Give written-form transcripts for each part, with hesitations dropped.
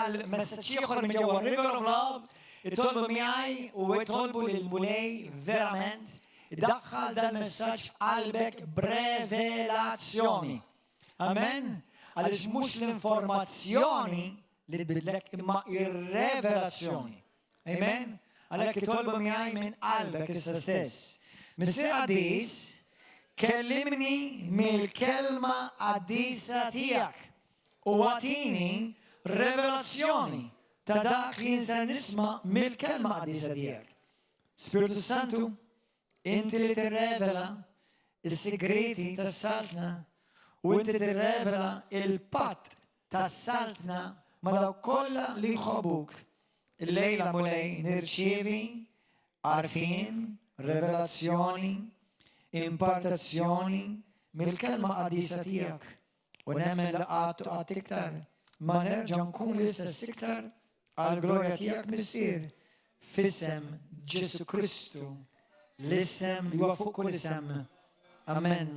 għal messaġġi oħra minn ġewwa River of Love, itolbu miegħi u itolbu lil Mulej verament iddaħħal dan messaġġ f'qalbek b'revelazzjoni. Amen? Għaliex mhux l-informazzjoni li tbidlek imma ir-revelazzjoni. Amen? Għalhekk itolbu miegħi minn qalbek issa stess. Missier Qadis, kellimni mill-kelma qaddisa tiegħek u għatini revelazzjoni ta' dak li jinser nisma' mill-kelma qaddisa tiegħek. Spiritu Santu, inti li tirrevela is-sigreti tas-saltna u inti tirrevela il-patt tas-saltna ma' dawk kollha li jħobbuk. Illejla Mulej nirċievi għarfien, revelazzjoni, impartazzjoni mill-kelma qaddisa tiegħek. U nemmen li għat iktar, ma nerġa' nkun l-istess iktar għall-glorja tiegħek missier f'isem Ġesu Kristu, l-isem li huwa fuq kull isem. Amen.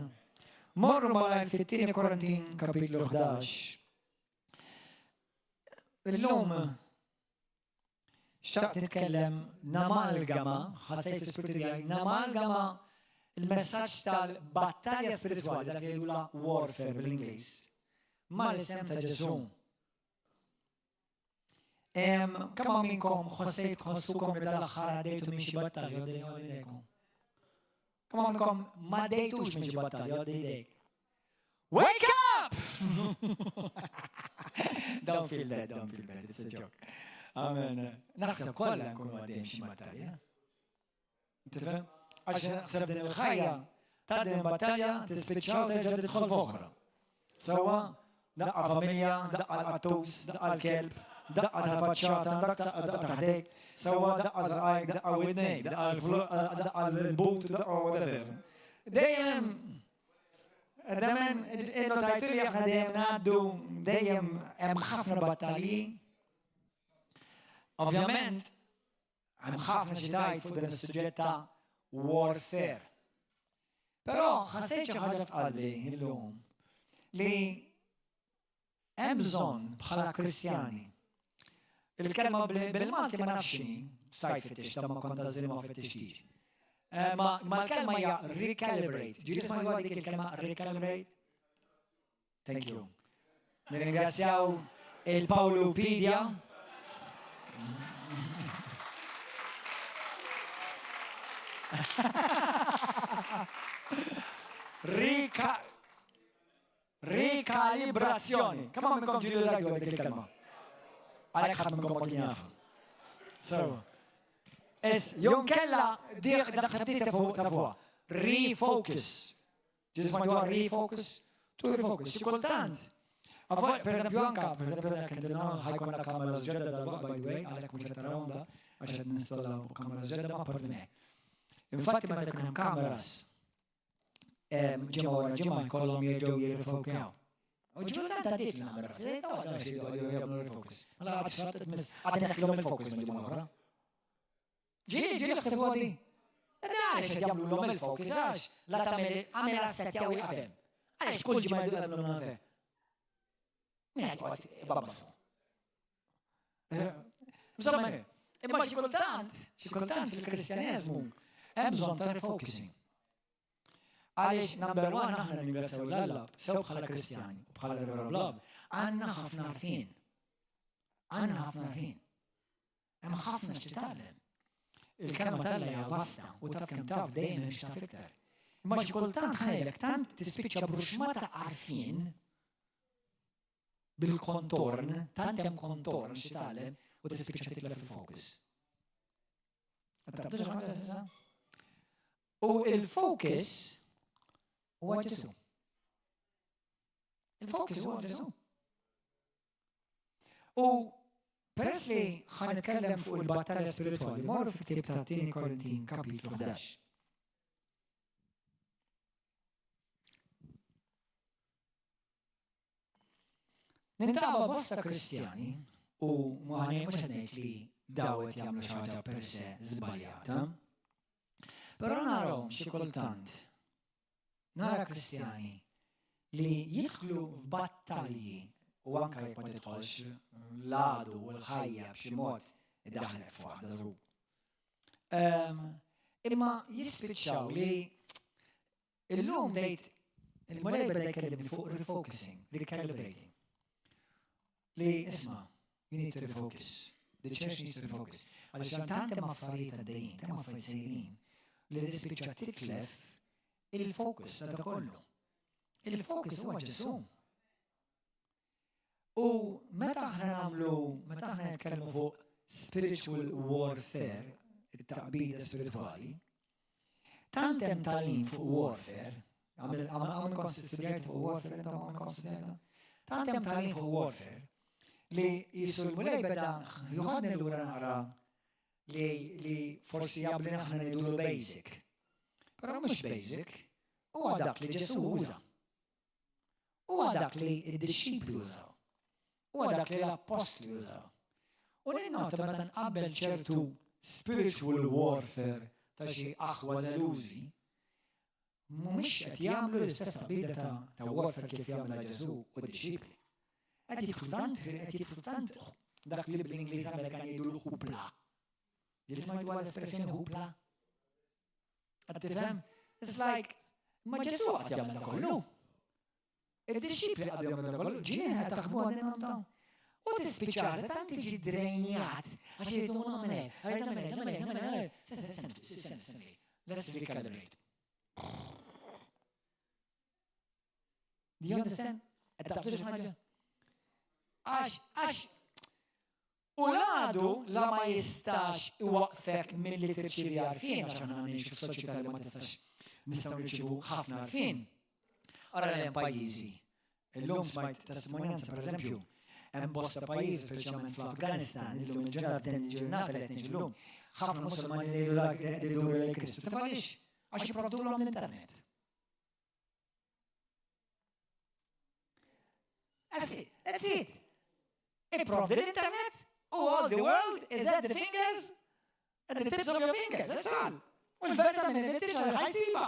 Morru malajr fit-tieni Korintin kapitlu 11. Illum xtaqt nitkellem namalgama, ħassejt l-ispiritu tiegħi, namalgama il-messaġġ tal-battalja spirituali, dak li jgħidula warfare bil-Ingliż, mal-isem ta' Ġesu. Kemm minnkom ħossejt tħossukom li dal-aħħar għaddejtu minn xi battalja għaddejkom? Kemm minnkom ma għaddejtux minn xi battalja għaddejk? Wake up! Don't feel bad, it's a joke. Amen. Naħseb kollha nkunu għaddejn xi battalja. Tifhem? Għax naħseb din il-ħajja tgħaddi battalja tispiċċaw terġa' tidħol f'oħra. Sewwa daqqa familja, daqqa l-qattus, daqqa l-kelb, daqqa ta' faċċata, daqqa taħdejk, sewwa daqqa żgħajk, daqqa widnejk, daqqa l-but, daqqa whatever. Dejjem innotajtu li aħna dejjem ngħaddu, dejjem hemm ħafna battalji. Ovvjament, hemm ħafna xi tajt fuq dan is-suġġett ta' warfare. Però ħassejt xi ħaġa f'qalbi illum li hemm bżonn bħala Kristjani. Il-kelma bil-Malti ma nafx x'inhi, stajt fittix ta' ma kont għażil ma fittixtix. Ma l-kelma hija recalibrate. Ġieli smajtu dik il-kelma recalibrate? Thank you. Nirringrazzjaw il-Pawlupedia. Ricalibrazzjoni. Kemm minnkom ġieli żgħidu dik il-kelma? Għalhekk ħadd minnkom ma kien jaf. Jom kella dik ħaddita ta' fuqha. Refocus. Ġieli smajtuha refocus? Tu refocus. Xi kultant. Per eżempju anka, ħajkonna kamera ġedda dal-waqt, by the way, għalhekk mhux qed tarawha għax qed ninstallaw kamera ġedda ma' parti miegħek. Infatti meta jkun hemm kameras, ġimgħa wara ġimgħa jkollhom jerġgħu jirrifokjaw. U ġurnata dik l-kameras, jagħmlu refocus. Mela għad neħħilhom il-focus mill-ġimgħa l-oħra. Ġieli ħsebuha di. Għaliex qed jagħmluhom il-focus għax la tagħmel assettjaw iqabem. Għaliex kull ġimgħa jdu jagħmlu nagħmel. Mieħed għat babbasu. Insomma, imma xi kultant fil-Kristjaneżmu hemm bżonn ta' refocusing. Għaliex number one aħna ningrazzjaw l-Alla sew bħala Kristjani u bħala River of Love għandna ħafna għarfien. Hemm ħafna x'titgħallem. Il-kelma tal-Alla hija vasta u taf kemm taf dejjem hemm x'taf iktar. Imma xi kultant ħajlek tant tispiċċa bruxma ta' għarfien bil-kontorn, tant hemm kontorn x'titgħallem u tispiċċa titla' fil-focus. U il-focus huwa Ġesu. Il-focus huwa Ġesu. U peress li ħanitkellem fuq il-battalja spiritwali, morru fit-ktieb ta' 2 Korintin kapitlu 11. Nintaba bosta Kristjani u maħni mux għadnejt li dawet jagħmlu xi ħaġa per se żbaljata. Però narahom xi kultant nara Kristjani li jidħlu f'battalji u anke jekk ma tidħolx l-għadu u l-ħajja b'xi mod iddaħħlek fuq waħda żgħur. Imma jispiċċaw li illum dejt il-mulej beda jkellimni fuq refocusing, recalibrating. Li isma' you need to refocus. The church needs to refocus. Għaliex tant hemm affarijiet għaddejjin, tant affarijiet sejrin li tispiċċa titlef il-focus ta' kollu. Il-focus huwa Ġesu. U meta aħna nitkellmu fuq spiritual warfare, it-taqbida spirituali, tant hemm tagħlim fuq warfare, għamil konsistrjajt fuq warfare, għamil konsistrjajt, tant hemm tagħlim fuq warfare, li jisu l-mulej beda juħadni l-għura naqra li forsi jabli naħna nidu basic. Pero mux basic, u għadak li Ġesu uża. U għadak li id-disċipli użaw. U għadak li l-apostli użaw. U li nota meta nqabbel ċertu spiritual warfare ta' xi aħwa żelużi, mhumiex qed jagħmlu l-istess taqbida ta' warfare kif jagħmilha Ġesu u d-disċipli. Qed jidħlu tant dak li bl-Ingliż Amerikan jgħidu l-ħupla. Jien smajtu l-espressjoni ħupla. Qed tifhem? It's like ma Ġesu qed jagħmel kollu. Id-disċipli qed jagħmel kollu. Ġien qed taħdmu għandhom dawn. U tispiċċa tant tiġi drejnjat għax jridu nagħmel Let's recalibrate. Do you understand? Qed taqbdux ħaġa? Għax u l-għadu la ma jistax iwaqfek mill-li tirċivi għarfien, għax għanna għanix f-soċieta li ma tistax nistaw nirċivu ħafna għarfien. Għara l-għem pajizi. Il-lum smajt testimonjanza, per eżempju, hemm bosta pajizi, speċjalment fl-Afganistan, il-lum il-ġurnata din il-ġurnata li għetniġ il-lum, ħafna musulmani li jiduru l-Kristu. Tifalix, għax jiprovdu l-għom l-internet. That's it. Improve the internet, all the world is at the fingers, at the tips of your fingers, that's all. U l-verta minn il-tiċ għal-ħajsiba.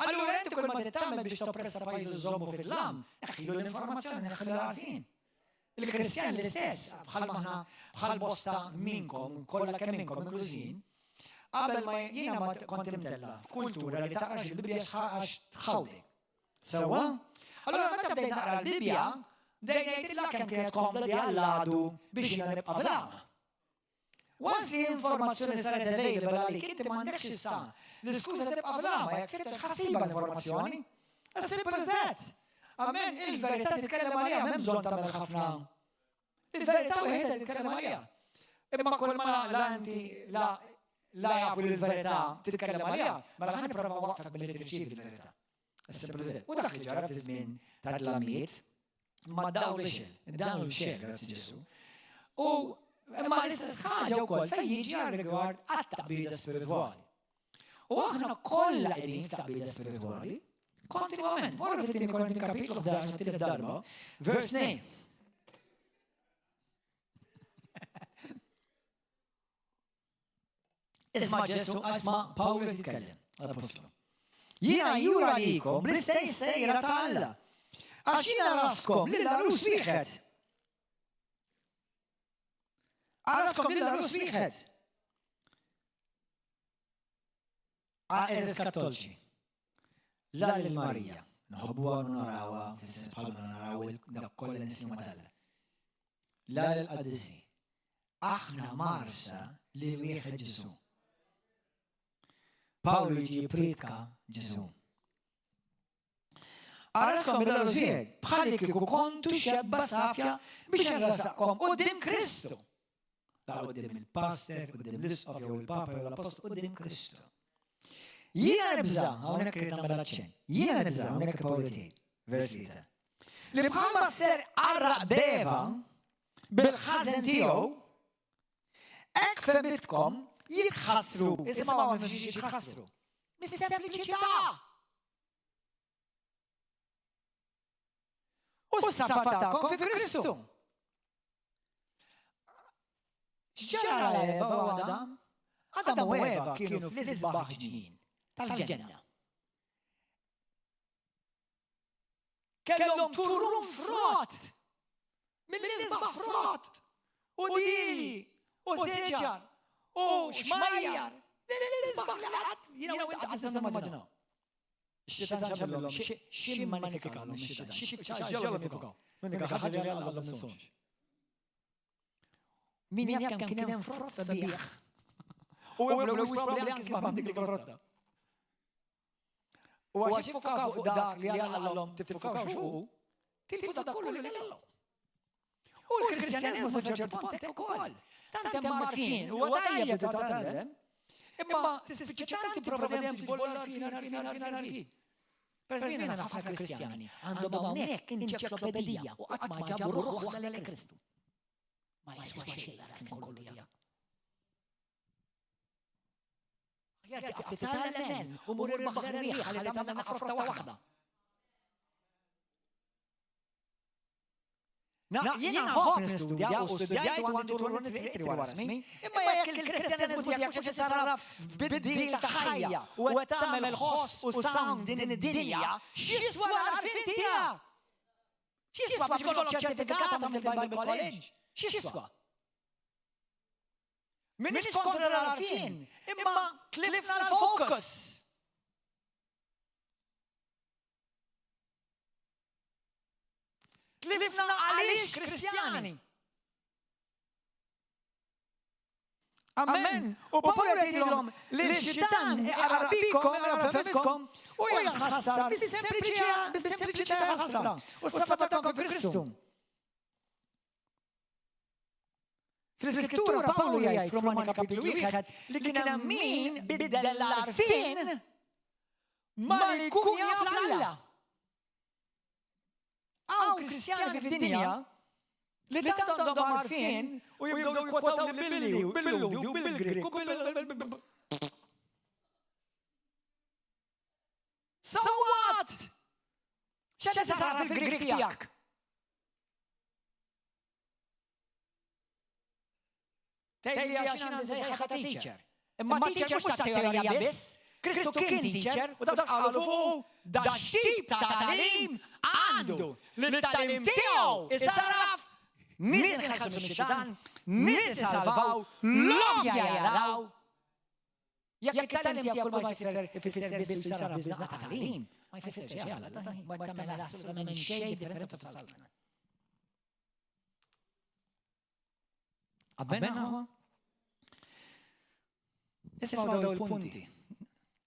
Allura inti kull ma tittamel biex toppressa pajjiż użommu fil-lam, neħħilu l-informazzjoni, neħħilu l-għarfien. Il-Kristjan l-istess, bħal maħna, bħal bosta minkom, kollha kemm minkom inklużin, qabel ma jiena ma kont imtella f'kultura li taqrax il-Bibja għax tħawdek. Sewwa? Allura meta bdejt naqra l-Bibja, dejn jgħidilha kemm kienet komda di għall-għadu biex jiena nibqa' f'dama. Once l-informazzjoni saret available għalik, inti m'għandekx issa l-iskuża tibqa' f'dama, jekk fittex ħassiba l-informazzjoni. As simple as that. Amen, il-verità titkellem għalija, m'hemm bżonn tagħmel ħafna. Il-verità wieħed titkellem għalija. Imma kull ma l-anti la jafu l-verità titkellem għalija, mela ħan nipprova waqfek billi tirċievi l-verità. As simple as that. U dak li ġara fi żmien tal-lamijiet, ma daw l-xel, grazzi Ġesu. U ma l-istess ħaġa wkoll fejn jiġi rigward għat-taqbida spiritwali. U aħna kollha qegħdin f'taqbida spiritwali, kontinwament. Morru fit-tieni Korinti kapitlu 11 tieni darba, vers 2. Isma' Ġesu, isma' Pawlu jitkellem, l-Apostolu. Jiena jura likom bl-istess sejra ta' Alla. Għax jiena raskom lill-arus wieħed. Araskom lill-arus wieħed. Eżis kattolċi. La lill-Marija. Nħobbuha u narawha fis-sens bħalma naraw dak kollha nisimgħu Alla. La lill-Qadisi. Aħna marsa li wieħed Ġesu. Pawlu jiġi jipritka Ġesu. Għaraskom bil-arus wieħed, bħalli kieku kontu xebba safja biex nrasaqkom qudiem Kristu. La qudiem il-pastor, qudiem l-isqof jew il-papa jew l-apostol, qudiem Kristu. Jiena nibża, hawnhekk irid nagħmel aċċenn. Jiena nibża hawnhekk Pawlu tgħid, vers 3. Li bħalma ser għarraq beva bil-ħażen tiegħu, hekk fehmitkom jitħassru, isimgħu minn fiex jitħassru. Mis-sempliċità. U s-safatakom fi Kristu. X'ġara l-Eva u Adam? Adam u Eva kienu fl-isbaħ ġnien tal-ġenna. Kellhom turrum frott من يصبح فرات وديلي وسجر وشمير يصبح لعت ينا وانت عزنا مجنا الشيطان شاب لهم شيء ما نفكر لهم الشيطان شيء جل نفكر من قال حاجة يلا ولا نصونش مين يفهم كنا فرات صبيح ويبلغ ويسبرم ليانكس ما عندك الفرات واشي فوقها فوق دار يلا لهم تفوقها فوق تلفظ كله لله والكريستيانيزم سجلت كل تانت معرفين وداية بتتعلم إما تسبتشان تبروفيديم تقول عارفين بس مين أنا فاهم كريستياني عندما هناك انشيكلوبيديا وأتما جابوا روح واحدة لكريستو ما يسوى شيء عارفين كل ديا يرجع في تتعلم أمور البحر الريح اللي تعمل أفرطة واحدة Jena ħafna studjajt u għandu l-tritri wara smi, imma jekk il-Kristjanizmu tiegħek mhux isarraf bid-dil ta' ħajja u qed tagħmel ħoss u sound din id-dinja, x'jiswa l-għarfien tiegħek? X'jiswa biex ikollok ċertifikata mill-Bible College? X'jiswa? M'iniex kontra l-għarfien, imma tlifna l-focus. tlifna għaliex Kristjani. Amen. U Pawla jgħidilhom li x-xitan iqra bikom, iqra fehmilkom u jħassar bis-sempliċità ħassra. U sabatakom fi Kristum. Fl-Iskrittura Pawlu jgħid f'Romani kapitlu 1 li kien hemm min biddel l-għarfien ma li jkun jaf l-Alla. Għaw kristjani fid-dinja li tant għandhom għarfien u jibdew jikwotaw li billi u bil-ludi u bil-Grik u bil- So what? ċa tisara fil-Grik tijak? Tejli għaxin għandi sejħa ta' teacher. Imma teacher mux ta' teorija biss, Kristu kien teacher u da' għalu fuq da' xtib ta' talim għandu li talim tiegħu isarraf nies inħarsu mix-xitan, nies isalvaw, l-obja jaraw. Jekk it-talim tiegħek kull ma jfisser biss u jsarraf biss ta' talim, ma jfissirx jalla, ma tagħmel assolutament xejn differenza ta' salvna. Qabbenna huwa? Ismaw daw il-punti.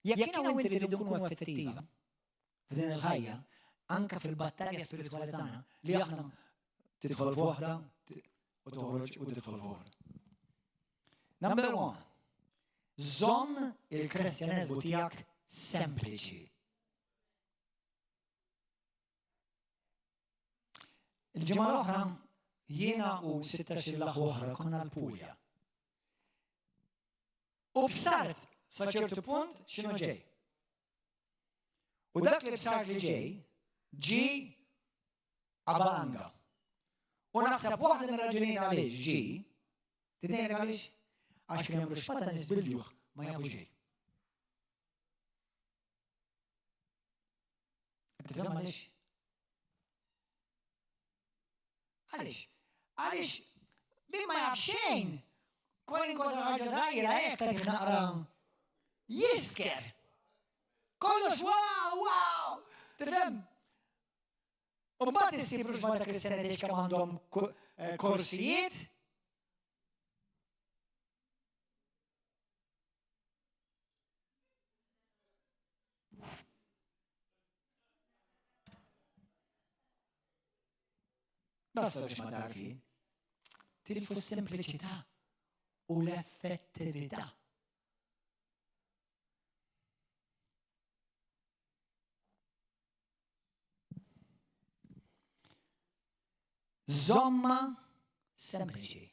Jekk kienu inti li nkunu effettiva f'din il-ħajja, anka fil-battalja spirituali tagħna li aħna tidħol f'waħda u toħroġ u tidħol f'oħra. Number 1. Żomm il-Kristjaneżmu tiegħek sempliċi. Il-ġimgħa l-oħra jiena u 16 l-aħ oħra konna l-Pulja. U b'sart sa ċertu punt x'inhu ġej. U dak li b'sart li ġi avalanga. U naħseb waħda minn raġunijiet għaliex ġi, tidejjek għaliex? Għax kien hemm xpata nies bil-ġuħ ma jafu ġej. Tifhem għaliex? Għaliex? Għaliex min ma jaf xejn kwalunkwe ħaġa żgħira hekk ta' naqra jisker. Kollox wow! Tifhem? U mbagħad issib ruġma ta' Kristjani kemm għandhom korsijiet. Basta biex ma tarfi. Tilfu s-sempliċità u l-effettività. Żomma sempliċi.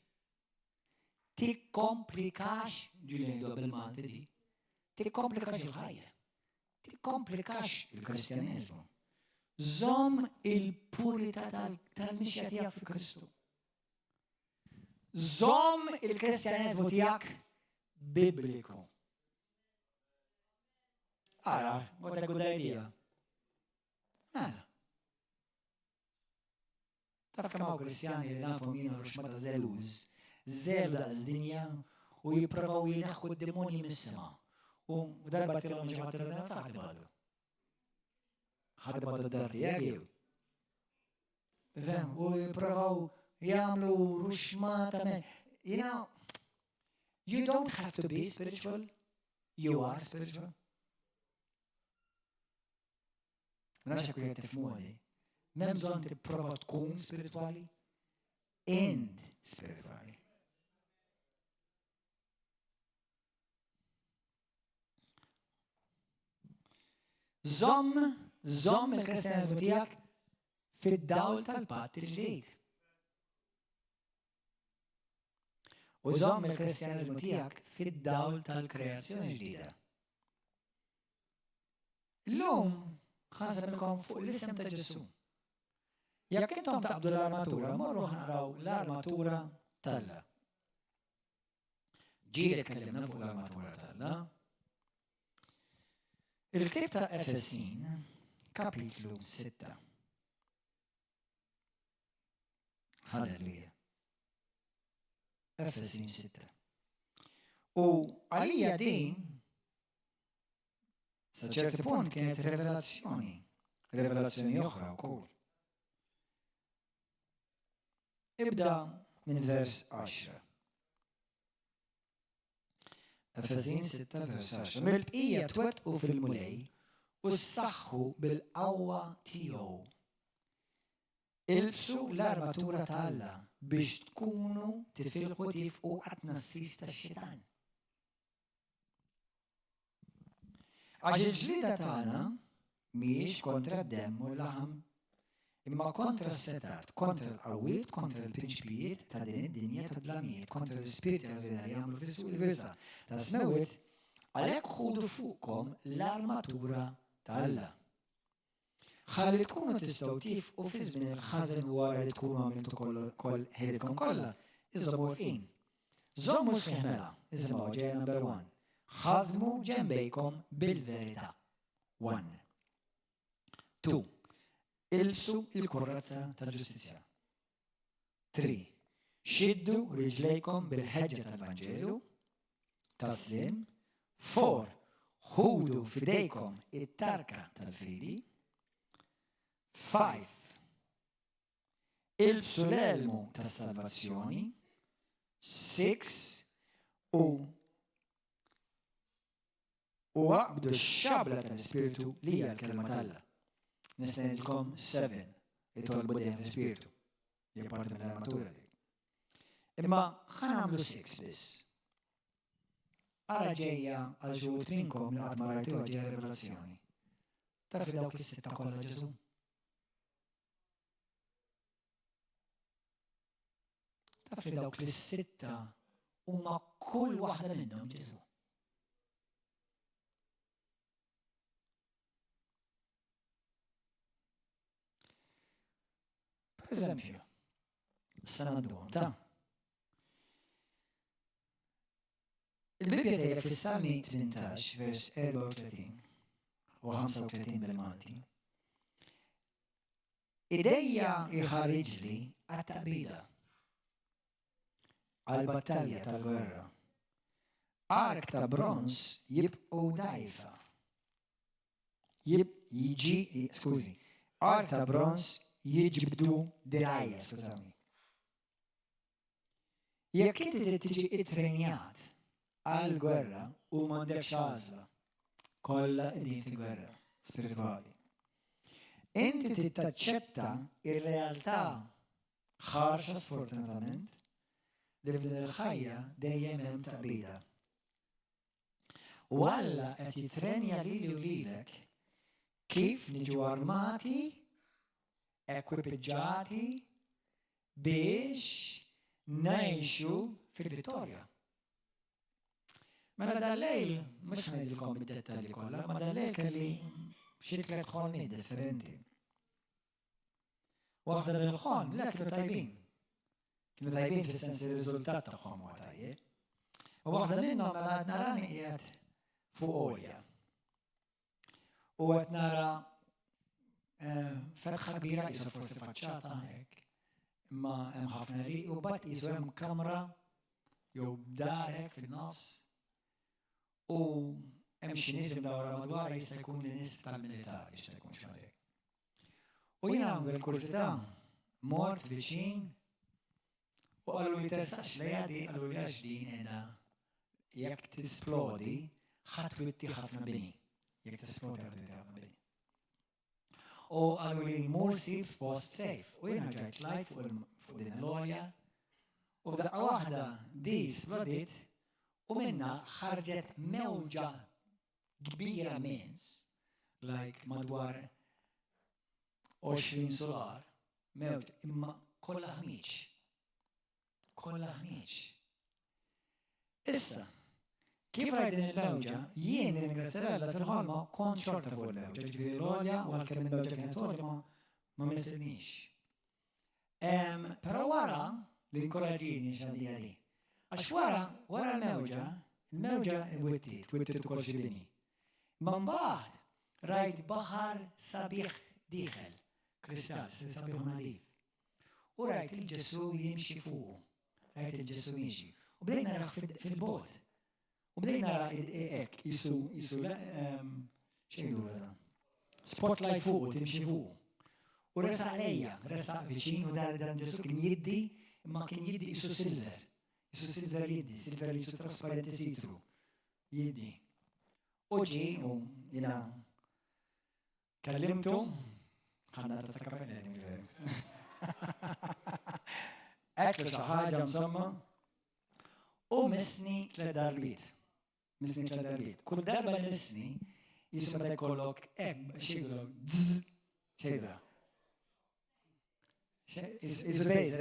Tikkomplikax ġilejdu bil-Malti di. Tikkomplikax il-ħajja. Tikkomplikax il-Kristjaneżmu. Żomm il-purità tal-mixja tiegħek fi Kristu. Żomm il-Kristjaneżmu tiegħek bibliku. Ara, what a good idea. Ara. Taf kemm hawn Kristjani li nafhom jiena xmata żeluż, żelu daqs dinja u jippruvaw jinaħħu d-demonji mis-sema. U darba tilhom xi ħadd ilha faħ ibadu. Ħadd ibadu d-dar tiegħek jew. U jippruvaw jagħmlu ruxmata you know, you don't have to be spiritual. You are spiritual. Nafx jekk qed tifhmu għadi. M'hemm bżonn tipprova tkun spirituali. Int spirituali. Żomm il-Kristjaneżmu tiegħek fid-dawl tal-Patt il-ġdid. U żomm il-Kristjaneżmu tiegħek fid-dawl tal-kreazzjoni ġdida. Illum ħansemmilkom fuq l-isem ta' Ġesu. Jekk intom taqbdu l-armatura, morru ħanaraw l-armatura tal-Alla. Ġieli tkellimna fuq l-armatura tal-Alla. Il-ktieb ta' Efesin, kapitlu 6. Halleluja. Efesin 6. U għalija din, sa ċerti punt kienet rivelazzjoni oħra wkoll. Ibda minn vers 10. Efesin 6 vers 10. Mill-bqija twettqu fil-mulej u ssaħħu bil-qawwa tiegħu. Ilbsu l-armatura ta' Alla biex tkunu tifilħu tifqu għat-nassis tax-xitan. Għax il-ġlieda tagħna mhijiex kontra d-demm u l-laħam, imma kontra s-setat, kontra l-qawwiet, kontra l-prinċipijiet ta' din id-dinja ta' dlamijiet, kontra l-ispiriti ħażina li jagħmlu fis-suq il-wirsa ta' smewiet, għalhekk ħudu fuqkom l-armatura ta' Alla. Ħalli tkunu tistgħu tifqu fi żmien il-ħażen wara li tkunu għamiltu koll ħejritkom kollha, iżommu waqfin. Żommu sħiħmela, isimgħu ġejja number 1. ħażmu ġenbejkom bil-verità. 1. 2. Ilbsu il-kurrazza tal-ġustizzja. 3. Xiddu riġlejkom bil-ħeġġa tal-Vanġelu tas-slim. 4. Ħudu f'idejkom it-tarka tal-fidi. 5. Ilbsu l-elmu tas-salvazzjoni. 6. U għaqbdu x-xabla tal-Spiritu li hija l-kelma tal-Alla. Nistenilkom 7 jitolbu dejjem l-Spiritu. Hija parti mill-armatura dik. Imma ħanamlu 6 biss. Ara ġejja għal ġuwt minnkom li qatt ma rajtuha ġejja rivelazzjoni. Taf li dawk is-sitta kollha Ġesu? Taf li dawk is-sitta huma kull waħda minnhom Ġesu. Per eżempju, s-sanadduhom ta' il-Bibja tgħidlek fis-Salmi 18 vers 34 u 35 bil-Malti. Idejja iħarriġli għat-taqbida għall-battalja tal-gwerra. Ark ta' bronz jibqgħu dgħajfa. Ark ta' bronz jiġbdu dirajja, skużawni. Jekk inti tiġi ittrenjat għal-gwerra u m'għandekx għażla, kollha qegħdin fi gwerra spiritwali. Inti tittaċċetta ir-realtà ħarxa sfortunatament li f'din il-ħajja dejjem hemm taqbida. U Alla qed jitrenja lili u lilek kif niġu armati ekwipiġġati biex ngħixu fil-vittorja. Mela dal-lejl, mhux ngħidilkom id-dettalji kollha, ma dal-lejl kelli xi 3 ħolmiet differenti. Waħda mill-ħolm, le kienu tajbin. Kienu tajbin fis-sens ir-riżultat tagħhom huwa tajjeb. U waħda minnhom mela qed narani qiegħed fuq għolja. U qed nara fetħa kbira jisu forsi faċċata hekk imma hemm ħafna riq u mbagħad qisu hemm kamra jew dar hekk fin-nofs u hemm xi nies imdawra madwarha jista' jkun nies tal-militari jista' jkun xi ħaġa. U jiena bil-kursità mort viċin u qalu li tersax lejha di qalu li għax din qiegħda jekk tisplodi ħatwitti ħafna bini. Jekk tisplodi ħatwitti ħafna bini. U qalu li mur sib post safe. U jiena ġajt lajt fuq din l-olja u f'daqqa waħda di splodit u minna ħarġet mewġa kbira mens, like madwar 20 solar, mewġa, imma kollha ħmiġ. Kollha ħmiġ. Issa, kif rajt din il-mewġa, jien ringrazzjalla fil-ħolma kont xorta fuq il-mewġa, ġifieri l-olja u għalkemm il-mewġa kienet għolja ma missirniex. Però wara li nkoraġġini x'għadija di. Għax wara il-mewġa wittit ukoll xi bini. Ma mbagħad rajt baħar sabiħ dieħel, kristall, sabiħ nadif. U rajt il-Ġesu jimxi fuq. Rajt il-Ġesu jimxi. U bdejt nara fil-bot. U bdejt nara hekk jisu xejdu għada. Spotlight fuq, timxi fuq. U resaq lejja, resaq viċin u dan Ġesu kien jiddi, imma kien jiddi jisu silver. Jisu silver jiddi, silver jisu trasparenti sitru. Jiddi. U ġi, u jina kallimtu, ħanna ta' kafe Eklu xaħġa insomma, u misni 3 darbiet. Misni 3 darbiet. Kull darba misni, jisu meta jkollok xejdu xejdu. Jisu tejz,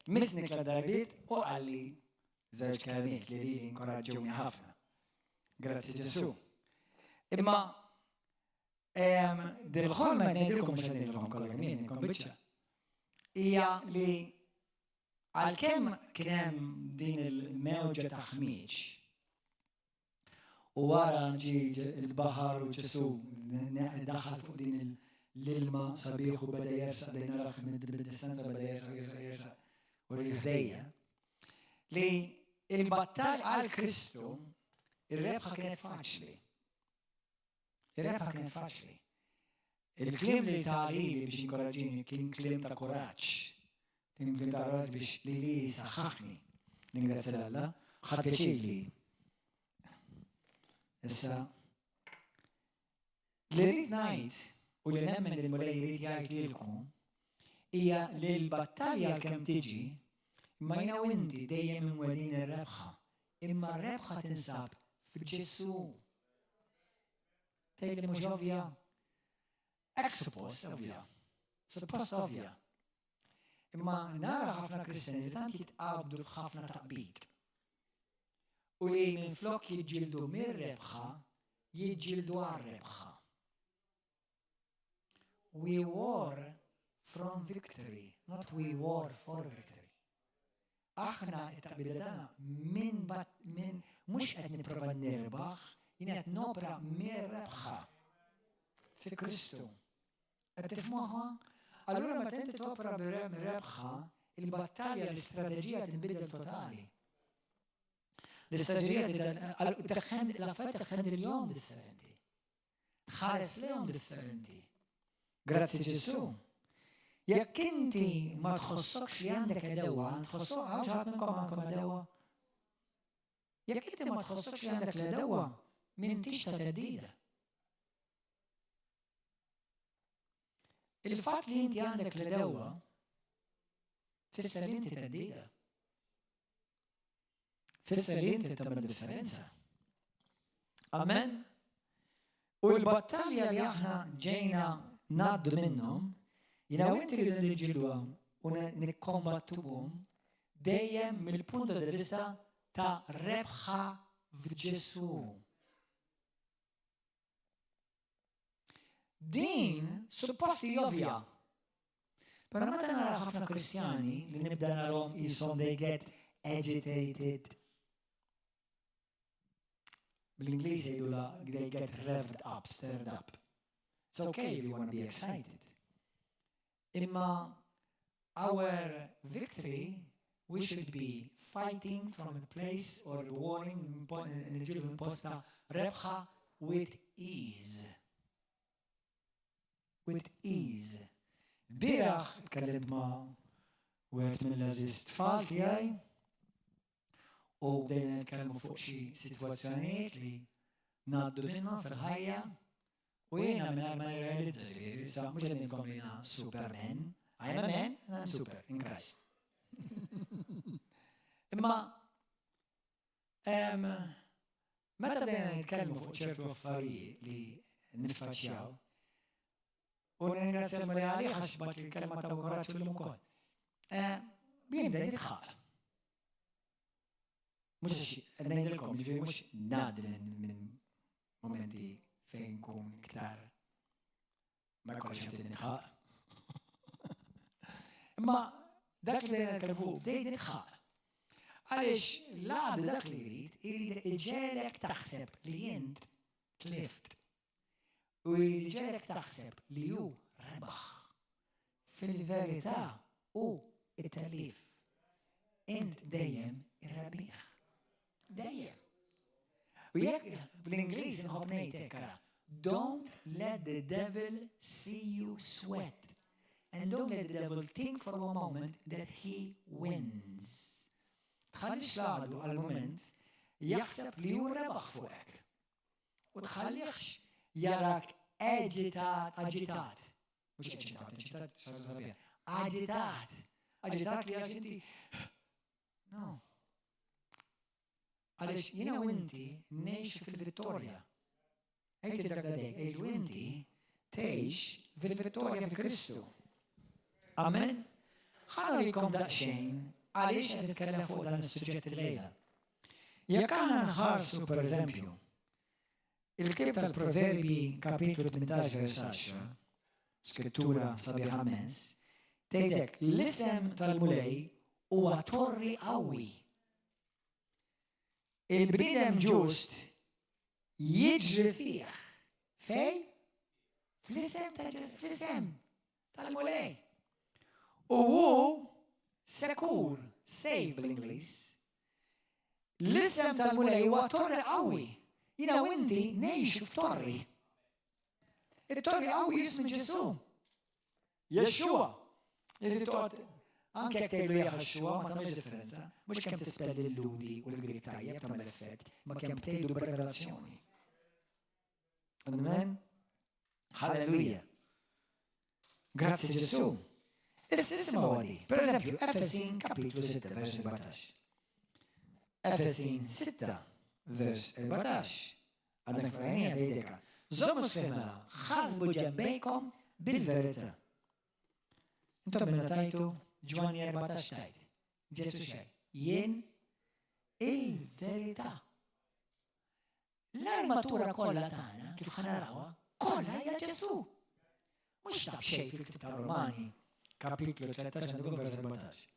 misni 3 darbiet u għalli żewġ kelmiet li li inkoraġġuni ħafna. Grazzi Ġesu. Imma dil-ħolma ngħidilkom mhux ngħidilkom kollha min inkom biċċa. Hija li għalkemm kien hemm din il-mewġa ta' ħmieġ u wara ġi il-baħar u Ġesu daħal fuq din l-ilma sabiħ u beda jersaq dejn naraħ mid-distanza beda jersaq u ħdejja li il-battal għal Kristu ir-rebħa kienet faċli. Ir-rebħa kienet faċli. Il-klim li tali li biex inkoraġġini kien klim ta' kuraġġ. Kien klim ta' kuraġġ biex li saħħaħni. Ningrazzja l-Alla, ħadd pjaċir li. Issa, li rrid ngħid u li nemmen li l-mulej jrid jgħid lilkom hija li l-battalja kemm tiġi imma jina u inti dejjem inwedin ir-rebħa. Imma r-rebħa tinsab f'Ġesu. Tejli mhux ovvja. Hekk suppost ovvja. Suppost ovvja. Imma nara ħafna Kristjani li tant jitqabdu ħafna taqbid. U li minflok jiġġieldu mir-rebħa, jiġġieldu għar-rebħa. We war from victory, not we war for victory. Aħna it-taqbida tagħna minn mhux qed nipprova nirbaħ, jien qed nopra mir-rebħa fi Kristu. Qed tifhmuha? Allura meta inti topra mir-rebħa, il-battalja l-istrateġija tinbidel totali. L-istrateġija l-affarijiet tħen il-jom differenti. Tħares lejhom differenti. Grazzi Ġesu. Jekk inti ma tħossokx li għandek edewwa, tħossok għawx ħadd minnkom għandkom edewwa. Jekk inti ma tħossokx li għandek l-edewwa, m'intix ta' theddida. Il-fatt li inti għandek l-edewwa fisser li inti theddida. Fisser li inti tagħmel differenza. Amen. U l-battalja li aħna ġejna ngħaddu minnhom jina u inti li nġilduhom u nikkombattuhom dejjem mill-punt di vista ta' rebħa f'Ġesu. Din supposti ovvja. Però meta nara ħafna Kristjani li nibda narahom ishom they get agitated. Bl-Ingliż jgħidu they get revved up, stirred up. It's okay if you want to be excited. Imma our victory, we should be fighting from a place or warring in the imposta rebha with ease. With ease. Biraħ tkellimt ma' wieħed mill-eżis tfal tiegħi u bdejna nitkellmu fuq xi sitwazzjonijiet li ngħaddu minnhom fil-ħajja u jiena mingħajr ma jirrealizza ġifieri issa mhux qed ngħidilkom li jiena Superman. I am a man and I'm super in Christ. Imma meta bdejna nitkellmu fuq ċertu affarijiet li niffaċċjaw u ningrazzja li għalih għax bat li kelma ta' koraġġ illum ukoll. Jien bdejt nitħaq. Mhux għax ngħidilkom ġifieri mhux ngħaddi minn momenti fejn nkun iktar ma jkollx ħadd nitħaq. Imma dak li nitkellmu bdejt nitħaq. Għaliex l-għadu dak li jrid iġelek taħseb li int tlift. U jġelek taħseb li ju rebaħ. Fil-verità u it-talif. Int dejjem ir-rebbieħ. Dejjem. U jekk bl-Ingliż inħobb ngħid hekk ara. Don't let the devil see you sweat. And don't let the devil think for a moment that he wins. Tħallix l-għadu għal-moment jaħseb li ju rebaħ fuqek. U tħallix jarak agitat. Mux agitat, agitat li għax inti. No. Għalix jina u inti neħx fil-vittoria. Ejti dak dek, ejt u inti teħx fil-vittoria fil-Kristu. Amen? ħana li kom daqxejn għalix għed t-kellem fuq dan il-sujġet il-lejla. Jek għana nħarsu per eżempju il-kib tal-Proverbi kapitlu 18 vers 10, skrittura sabiħa mens, tgħidlek l-isem tal-mulej huwa torri qawwi. Il-bniedem ġust jiġri fih. Fej? Fl-isem tal-mulej. U hu sekur, safe bl-Ingliż. L-isem tal-mulej huwa torri qawwi. Jina u inti nejxu f'torri. Il-torri għawi jismi Ġesu. Jexxua. Jedi toqgħod anke jekk tgħidu hija Jexxua ma tagħmilx differenza. Mhux kemm tispelli l-ludi u l-Grik tajjeb tagħmel effett, ma kemm tgħidu b'revelazzjoni. Amen. Halleluja. Grazzi Ġesu. Issa isimgħu għadi. Per eżempju, Efesin kapitlu 6 vers 14. Efesin 6 vers 14. Għadnek frajnija tgħidilha. Żommu sfihmela, ħasbu ġembejkom bil-verità. Intom minna tajtu Ġwani 14 tajt. Ġesu xej. Jien il-verità. L-armatura kollha tagħna kif ħanarawha kollha hija Ġesu. Mhux tab xejn fil-Ktieb ta' Romani, kapitlu 13 għandhom vers 14.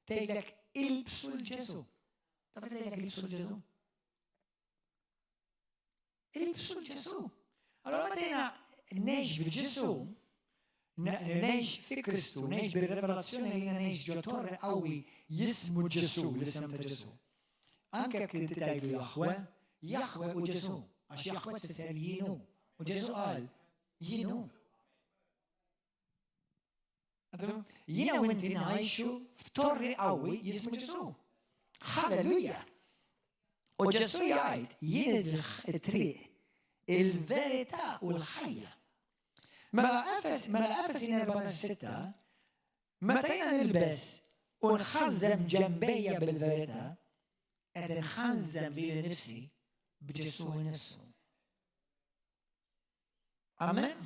Tgħidlek ilbsu l-Ġesu. Taf tgħidlek ilbsu l-Ġesu? Ilbsu l-Ġesu. Allora mattina nejx bil-Ġesu, nejx fi Kristu, nejx bil-revelazzjoni li nejx ġo torri qawwi jismu Ġesu, l-isem ta' Ġesu. Anke jekk tgħidu Jahwe, Jahwe u Ġesu, għax Jahwe tfisser jienu. U Ġesu qal jienu. Jiena u inti ngħixu f'torri qawwi jismu Ġesu. Halleluja. U Ġesu jgħid jien it-triq, il-verità u l-ħajja. Mela Efesin 14:6, meta jiena nilbes u nħażem ġembejja bil-verità, qed inħażem lili nnifsi b'Ġesu nnifsu. Amen?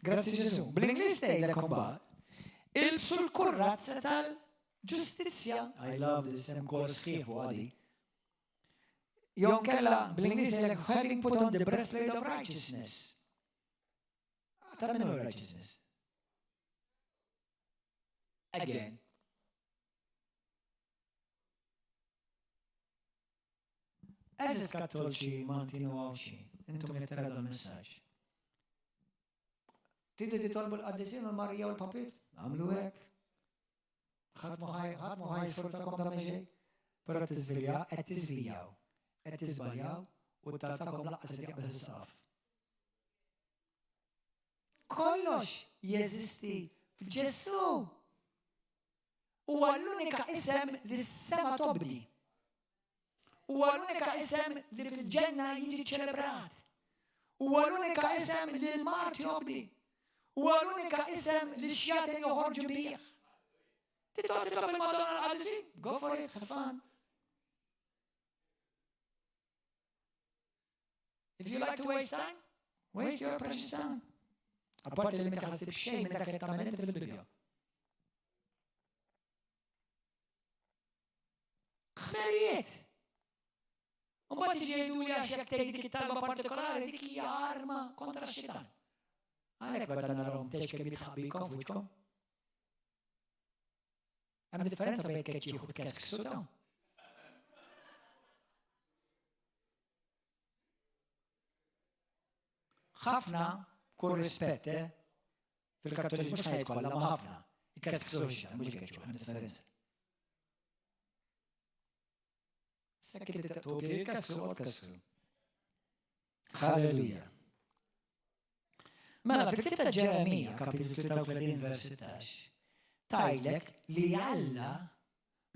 Grazzi Ġesu. Bl-Ingliż tgħidlek imbagħad, ilbsu l-kurrazza tal-ġustizzja. I love this, hemm kol sħiħ fuq għadi. Jom kella bl-Ingliż tgħidlek having put on the breastplate of righteousness. Ta' minnu righteousness? Again. Eżis kattolċi mantinu għawxi, intum li taradu l-messaġġ. Tidu titolbu l-qaddisien u Marija u l-papit, għamlu hekk. ħadd ma ħajsforzakom da meġej. Però qed tiżvijaw, qed tiżbaljaw u t-tartakom laqqas qed jaqbel is-saqaf. Kollox jeżisti f'Ġesu. Huwa l-unika isem li s-sema tobdi. Huwa l-unika isem li fil-ġenna jiġi ċelebrat. Huwa l-unika isem li l-mart jobdi. Huwa l-unika isem li x-xjaten joħorġu bih. Titgħod titlob il-Madonna l-Qadisi? Go for it, have fun. If you like to waste time, waste your precious time. Apparti li ma taħsib xejn minn dak li tagħmel inti fil-Bibja. Ħmerijiet. U mbagħad tiġi jgħiduli għax jekk tgħid dik it-talba partikolari dik hija arma kontra x-xitan. Għalhekk meta narahom tgħid kemm jitħabbikom f'wiċċkom. Hemm differenza bejn keċċi u kesk suta. ħafna kull rispett fil-Kattoliċi mhux ħajt kollha ma ħafna. Il-kesk suta mhux keċċu, hemm differenza. Sekki tittubi il-kesk u kesk. Halleluja. Mela fil-ktieb ta' Ġeremija, kapitlu 33 vers 16, tajlek li Alla,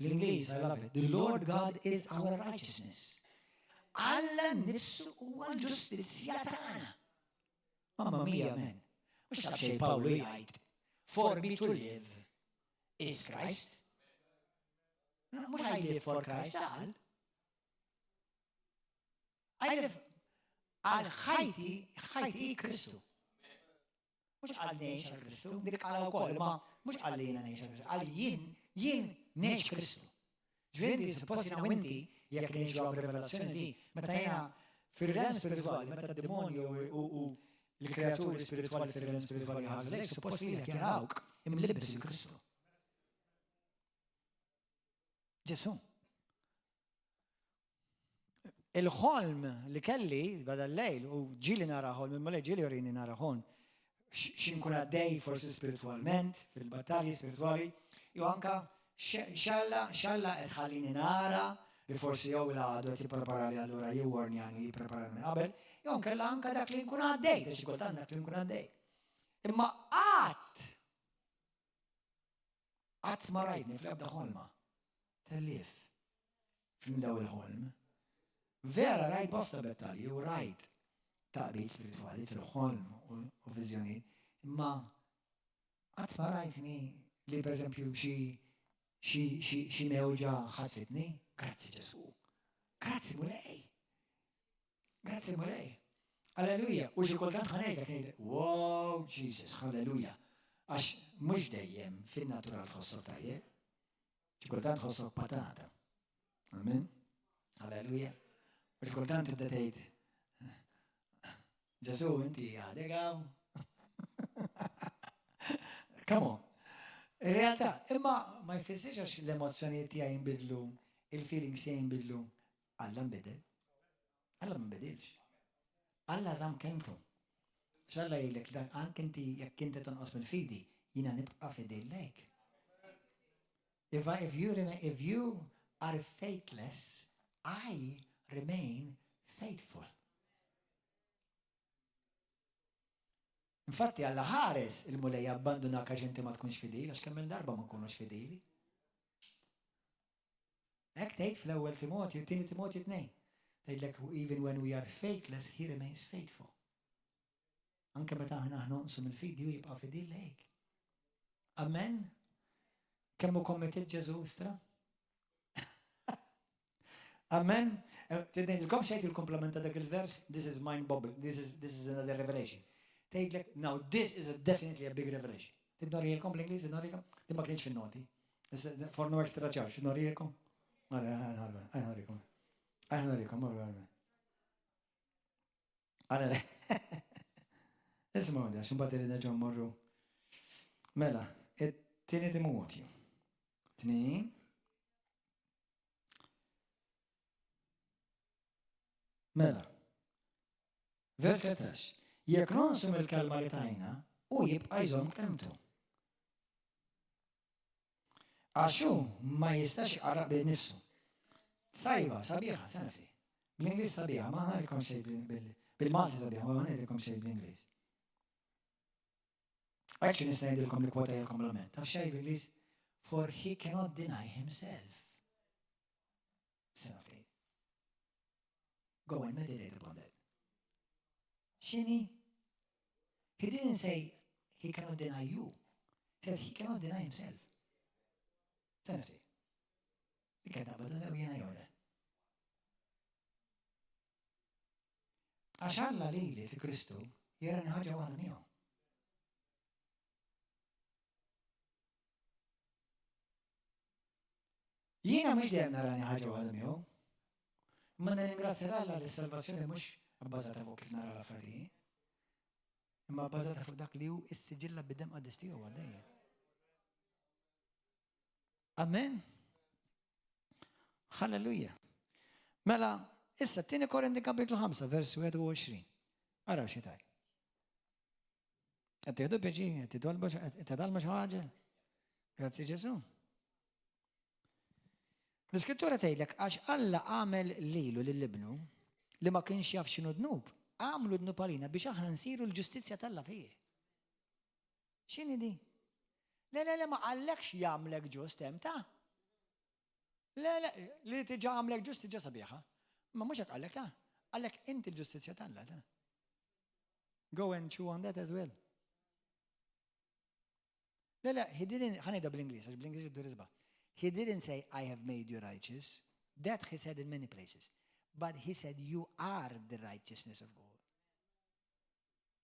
l-Ingliż, I love it, the Lord God is our righteousness. Alla nifsu huwa l-ġustizzja tagħna. Mamma mia, men. Mhux taf xejn Pawlu jgħid, for me to live is Christ. Mhux I live for Christ, għal. I live għal ħajti Kristu. Mhux għal ngħix għal Kristu, dik għal wkoll, ma mhux għal jiena ngħix għal Kristu, għal jien ngħix Kristu. Ġifieri suppost jiena u inti jekk ngħixu għal rivelazzjoni di, meta jiena fir-realm spiritwali, meta d-demonju u l-kreaturi spiritwali fir-realm spiritwali ħarġu lejk, suppost li jekk jarawk imlibbes il-Kristu. Ġesu. Il-ħolm li kelli bada l-lejl u ġili nara ħolm, imma lej ġili jorini nara ħolm xinkun għaddej forsi spiritualment, fil-battalji spirituali, jew anka xalla qed nara li forsi jew il-għadu qed jippreparali allura jewwarni għani jippreparali minn qabel, jew kella anka dak li nkun għaddej, ta' xi kultant dak li nkun għaddej. Imma qatt ma rajtni fl-ebda ħolma tellif f'min daw il-ħolm. Vera rajt bosta battalji u rajt taqbid spirituali fil-ħolm u viżjoni, imma qatt ma rajtni li pereżempju xi mewġa ħatfitni. Grazzi Ġesu. Grazzi mulej. Grazzi mulej. Alleluja. U xi kultant ħanejlek ngħidlek, wow, Jesus, halleluja. Għax mhux dejjem fin-natural tħossok tajjeb. Xi kultant tħossok patata. Amen. Halleluja. U xi kultant tibda tgħid, Ġesu, inti għadek għaw. Come on. In realtà, imma ma jfissirx għax l-emozzjonijiet tiegħi jinbidlu, il-feelings tiegħi jinbidlu. Alla nbidel. Alla ma nbidilx. Alla żamm kemtu. X'Alla jgħidlek anke inti jekk inti tonqos mill-fidi, jiena nibqa' fidejlek. If you are faithless, I remain faithful. Infatti Alla ħares il-mulej abbanduna għax inti ma tkunx fidili, għax kemm il-darba ma nkunux fidili. Hekk tgħid fl-ewwel Timotju, tieni Timotju 2. Tgħidlek even when we are faithless, he remains faithful. Anke meta aħna nonqsu mill-fidi u jibqa' fidil lejk. Amen. Kemm hu committed Ġesu istra? Amen. Tidnejlkom xejn il-komplement ta' dak il-vers, this is mind bubble, this is another revelation. Tgħidlek, now this is definitely a big revelation. Tidnorijilkom bl-Ingliż, tidnorijilkom? Din ma kienx fin-noti. For no extra charge, tidnorijilkom? Għanorikom. Għanorikom. Isma' għadja, x'imbagħad irid nerġgħu mmorru. Mela, it-tieni Timotju. Mela. Vers 13. Jekk nonsum il-kelma li tajna u jibqa' jżomm kelmtu. Għaxu ma jistax jqarraq b'nifsu. Sajba, sabiħa, sensi. Bl-Inglis sabiħa, ma ħanarikom xej bil-Malti sabiħa, ma ħanarikom xej bil-Inglis. Actually, nistajdilkom li kwota jelkom l-ment. Taf xej bil-Inglis? For he cannot deny himself. Sensi. Go and meditate upon that. Shini? He didn't say he cannot deny you. He said he cannot deny himself. Sensi. Diketa bada zawjena jowle. Għax Alla lili fi Kristu jarani ħaġa waħda miegħu. Jiena mhux dejjem narani ħaġa waħda miegħu. Ma nirringrazzja Alla li s-salvazzjoni mhux bbażata fuq kif nara l-affarijiet. Imma bbażata fuq dak li hu s-siġilla bid-dem qadis tiegħu għaddejja. Amen. Halleluja. Mela, issa t-tieni Korinti kapitlu 5, versu 21. Araw xi taj. Qed tieħdu peġi, qed tidalma xi ħaġa. Grazzi Ġesu. L-Iskrittura tgħidlek għax Alla għamel lilu lill-ibnu li ma kienx jaf x'inhu dnub, għamlu dnub għalina biex aħna nsiru l-ġustizzja tal-Alla fih. X'inhi di? Le, ma għallekx jagħmlek ġust hemm ta'. Le, li tiġa għamlek ġust tiġa sabiħa. Ma mhux hekk għallek ta'. Għallek inti l-ġustizzja tal-Alla ta'. Go and chew on that as well. Le, he didn't, ħanejda bl-Ingliż, għax bl-Ingliż iddur isba'. He didn't say, I have made you righteous. That he said in many places. But he said, you are the righteousness of God.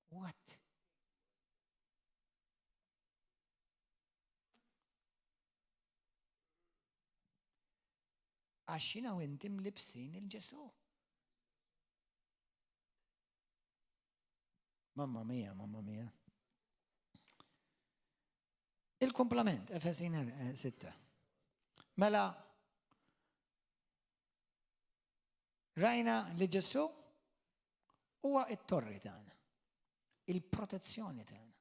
What? Għaxina u intim libsin il-Ġesu. Mamma mia. Il-komplement, Efesin 6. Mela, rajna li Ġesu huwa it-torri tagħna, il-protezzjoni tagħna.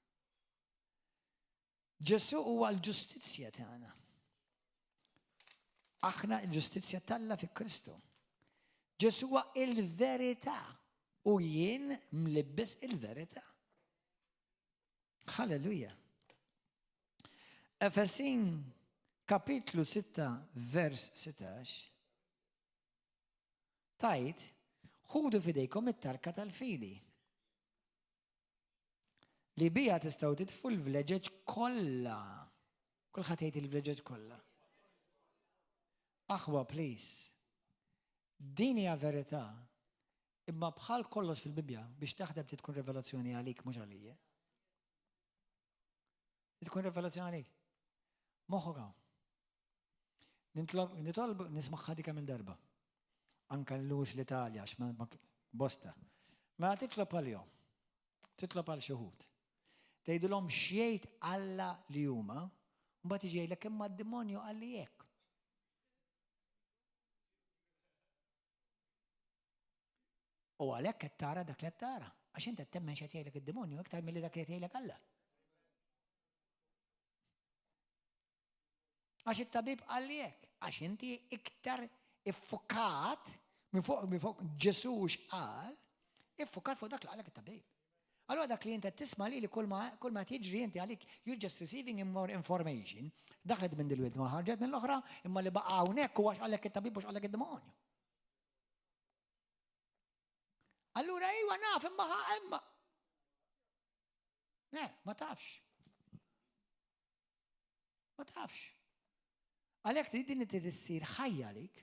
Ġesu huwa l-ġustizzja tagħna. Aħna l-ġustizzja tal-Alla fi Kristu. Ġesu huwa il-verità u jien mlibbis il-verità. Halleluja. Efesin kapitlu 6, vers 16. Tajt, ħudu fidejkom it-tarka tal-fidi. Li bija tistgħu titfu l-vleġeġ kollha. Kulħadd jgħid il-vleġeġ kollha. Aħwa, please. Din hija verità. Imma bħal kollox fil-Bibja biex taħdem tkun rivelazzjoni għalik mhux għalija. Tkun rivelazzjoni għalik. Moħħok hawn. Nitolbu nismaħħa dik minn darba. Anka l-lux l-Italja, bosta. Ma titlob għal-jom. Titlob għal xuħud. Tgħidulhom x'jgħid Alla li huma, mbagħad iġi jgħidlek imma d-demonju qal li hekk. U għalhekk qed tara dak li qed tara. Għax inti qed temmen x'qed jgħidlek id-demonju iktar milli dak li qed jgħidlek Alla. Għax it-tabib qal li hekk, għax inti iktar iffukat minn fuq Ġesu x'qal, iffukat fuq dak li qalek it-tabib. Allura dak li inti tisma' li kull ma tiġri inti għalik you're just receiving more information, daħlet minn dil-wid ma ħarġet minn l-oħra, imma li baqa' hawnhekk huwa x'qalek it-tabib u x'qalek id-demonju. Allura iwa naf imma. Le, ma tafx. Ma tafx. Għalhekk din tissir ħajja għalik.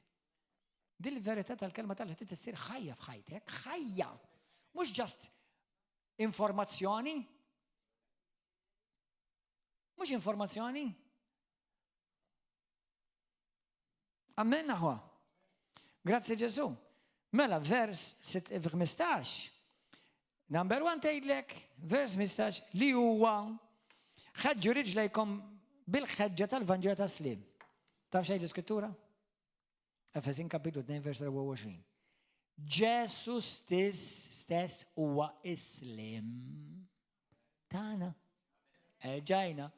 Din il-verità tal-kelma tal-ħ tissir ħajja f'ħajtek, ħajja. Mhux just informazzjoni. Mhux informazzjoni. Amen aħwa. Grazzi Ġesu. Mela vers 15. Number 1 tgħidlek, vers 15 li huwa ħaġġu riġlejkom bil-ħeġġa tal-Vanġela tas-Slim. Taf xejn l-Iskrittura? Efesin kapitlu 2 vers 24. Ġesu stess huwa Islim tagħna. Erġajna.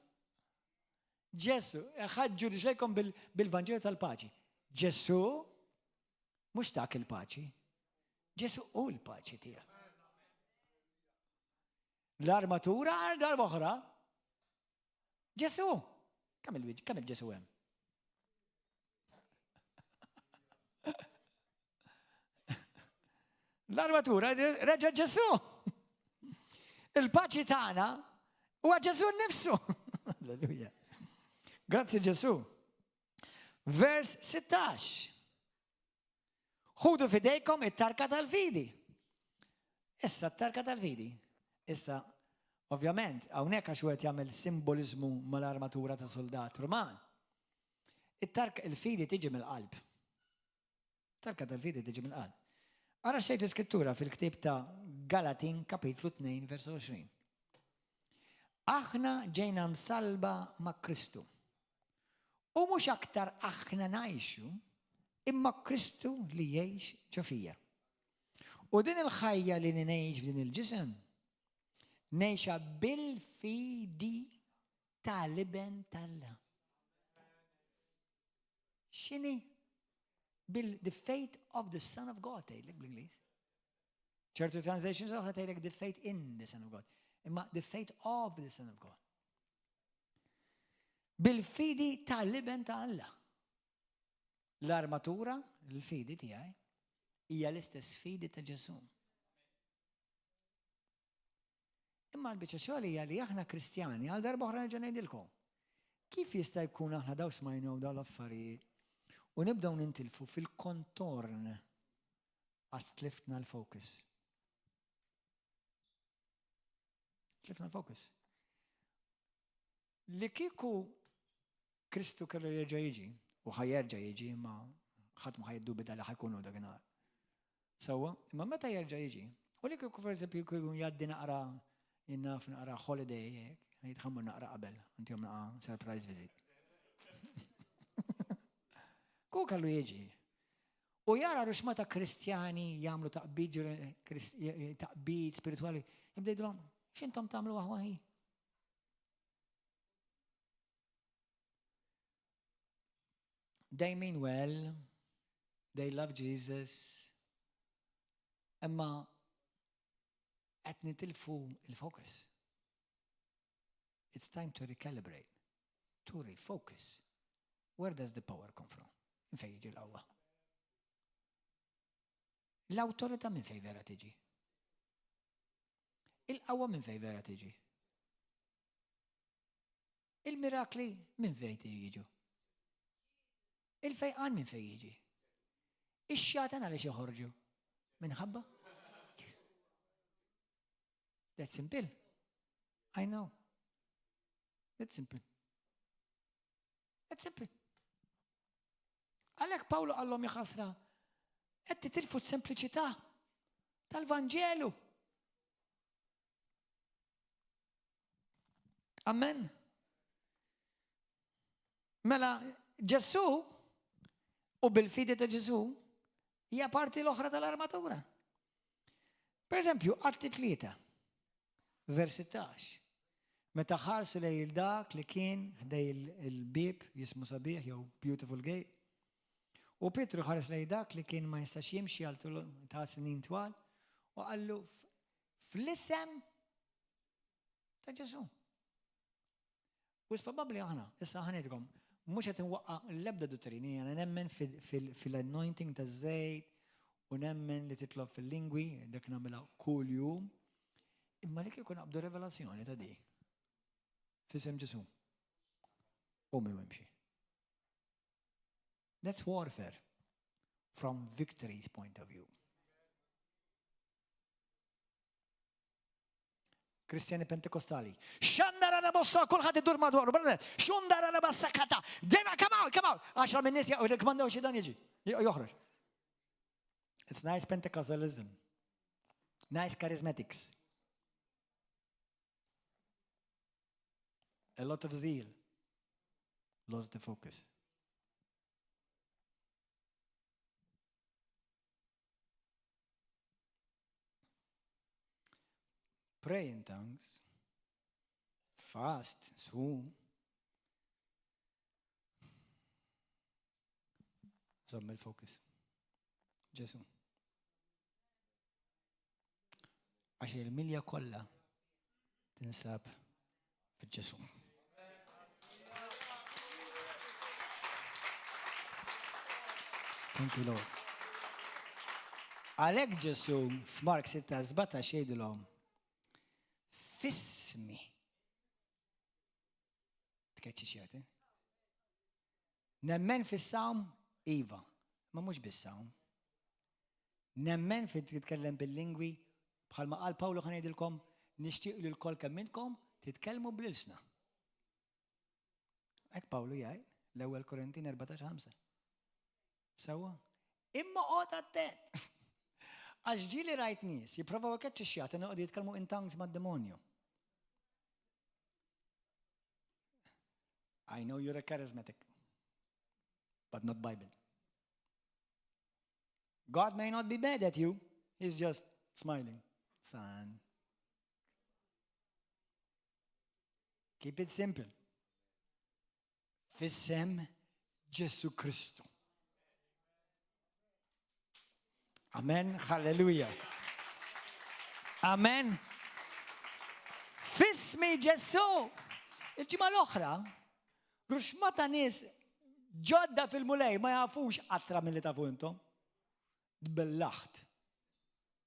Ġesu, ħaġġu riġlejkom bil-Vanġelu tal-paċi. Ġesu mhux dak il-paċi. Ġesu hu l-paċi tiegħek. L-armatura għal darba oħra. Ġesu. Kemm il-Ġesu hemm? L-armatura reġa' Ġesu. Il-paċi tagħna huwa Ġesu nnifsu. Alleluja. Grazzi Ġesu. Vers 16. Ħudu fidejkom it-tarka tal-fidi. Issa t-tarka tal-fidi. Issa, ovvjament, hawnhekk għax wieħed jagħmel simbolizmu mal-armatura ta' soldat Roman. It-tarka il-fidi tiġi mill-qalb. Tarka tal-fidi tiġi mill-qalb. Ara xejn l-iskrittura fil-ktieb ta' Galatin kapitlu 2 vers 20. Aħna ġejna msalba ma' Kristu. U mhux aktar aħna ngħixu, imma Kristu li jgħix ġo fija. U din il-ħajja li ngħix f'din il-ġisem ngħixha bil-fidi tal-iben tal-Alla. X'inhi? The faith of the Son of God tgħidlek bl-Ingliż. ċertu translations oħra tgħidlek the faith in the Son of God. Imma the faith of the Son of God. Bil-fidi tal-liben ta' Alla. L-armatura, l-fidi tiegħi, hija l-istess fidi ta' Ġesu. Imma l-biċċa xogħol hija li aħna Kristjani għal darba oħra nerġa' ngħidilkom. Kif jista' jkun aħna daw smajnew dawn l-affarijiet u nibdew nintilfu fil-kontorn għax tliftna l-focus. Tliftna l-focus. Li kieku Kristu kellu jerġa' jiġi, u ħajerġa' jiġi, imma ħadd ma ħajiddubi li ħajkunu dakinhar. Sewwa, imma meta jerġa' jiġi, u li kieku pereżempju jkun jgħaddi naqra jinnaf naqra holiday, jitħammu naqra qabel, intihom naqra surprise visit. Ku kellu jiġi. U jara ruxmata Kristjani jagħmlu taqbid spiritwali, jibda jgħidulhom, x'intom tagħmlu waħwaħi? They mean well, they love Jesus, imma qed nitilfu il-focus. It's time to recalibrate, to refocus. Where does the power come from? Min fejn jiġi l-qawwa? L-awtorità min fejn vera tiġi? Il-qawwa min fejn vera tiġi? Il-mirakli min fejn jiġu? Il-fejqan min fejn jiġi? Ix-xjatan għaliex joħorġu? Minħabba? That's simple. I know. That's simple. That's simple. Għalhekk Pawlu qallhom jaħasra qed titilfu s-sempliċità tal-Vanġelu. Amen. Mela Ġesu u bil-fidi ta' Ġesu hija parti l-oħra tal-armatura. Per eżempju, Atti 3, vers 16. Meta ħarsu lej il-dak li kien ħdej il-bib jismu sabiħ jew Beautiful Gate. U Petru ħares lej dak li kien ma jistax jimxi għal ta' snin twal u qallu fl-isem ta' Ġesu. U probabbli aħna, issa ħanedkom, mhux qed inwaqqa l-ebda dottrini, jena nemmen fil-anointing ta' żejt u nemmen li titlob fil-lingwi, dak nagħmilha kull jum, imma li kieku naqbdu revelazzjoni ta' di. F'isem Ġesu. U mi wimxi. That's warfare from victory's point of view. Kristjani Pentekostali. Xandara nabossa kulħadd idur madwaru, xundara nabassa kata. Dema come out. 10 min nies jirrekomandaw xi dan jiġi. Joħroġ. It's nice Pentecostalism. Nice charismatics. A lot of zeal. Lost the focus. Pray in tongues, fast, swoon, Żomm il-fokus. Ġesu. Għax il-milja kollha tinsab fil-Ġesu. Thank you, Lord. Għalhekk Ġesu f'Mark 6:17 jgħidulhom f'ismi. Tkeċċi xjati? Nemmen fis-sawm iva, ma mhux bis-sawm. Nemmen titkellem bil-lingwi bħalma qal Pawlu ħan ngħidilkom nixtieq li l-kol kemm minnkom titkellmu bl-ilsna. Hekk Pawlu jgħid l-ewwel Korintin 14:5. Sewwa. Imma qod attent. Għax ġieli rajt nies jipprovaw keċċi xjati noqogħdu jitkellmu in tongues mad-demonju. I know you're a charismatic, but not Bible. God may not be mad at you. He's just smiling. Son. Keep it simple. Fissem Ġesu Kristu. Amen. Hallelujah. Amen. Fismi Ġesu. Il-ġimgħa l-oħra, ruxmata nies ġodda fil-mulej ma jafux qatra mill-li tafu intom. Dbellaħt.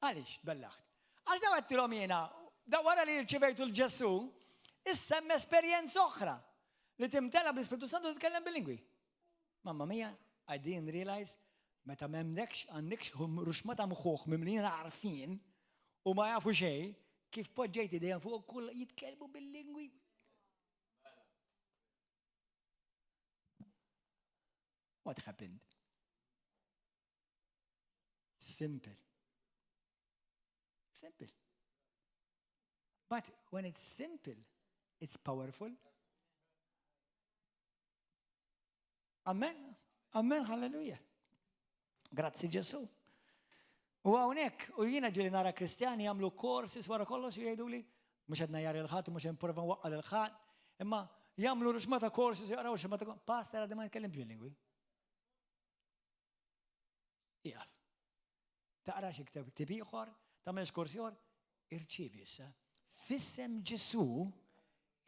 Għalix dbellaħt? Għax daw għattilom jena, da wara li rċivejtu l-Ġesu, issa hemm esperjenza oħra li timtela bl-Ispiritu Santu titkellem bil-lingwi. Mamma mia, I didn't realize meta m'hemmx għandekx ruxmata mħuħ mimlin għarfin u ma jafu xejn kif poġġejt idejja fuq kull jitkellmu bil-lingwi. What happened? Simple. Simple. But when it's simple, it's powerful. Amen. Amen. Hallelujah. Grazzi Ġesu. U hawnhekk, u jiena ġieli nara Kristjani jagħmlu korsis wara kollox jgħiduli, mhux qed najjar il-ħadd u mhux nipprova nwaqqal il-ħadd, imma jagħmlu ruxmata korsis jaqraw x'mata pastor għadha ma jitkellem bil-lingwi. Jaf. Taqra xi ktib ieħor, tagħmel korsi ieħor, irċievi issa. F'isem Ġesu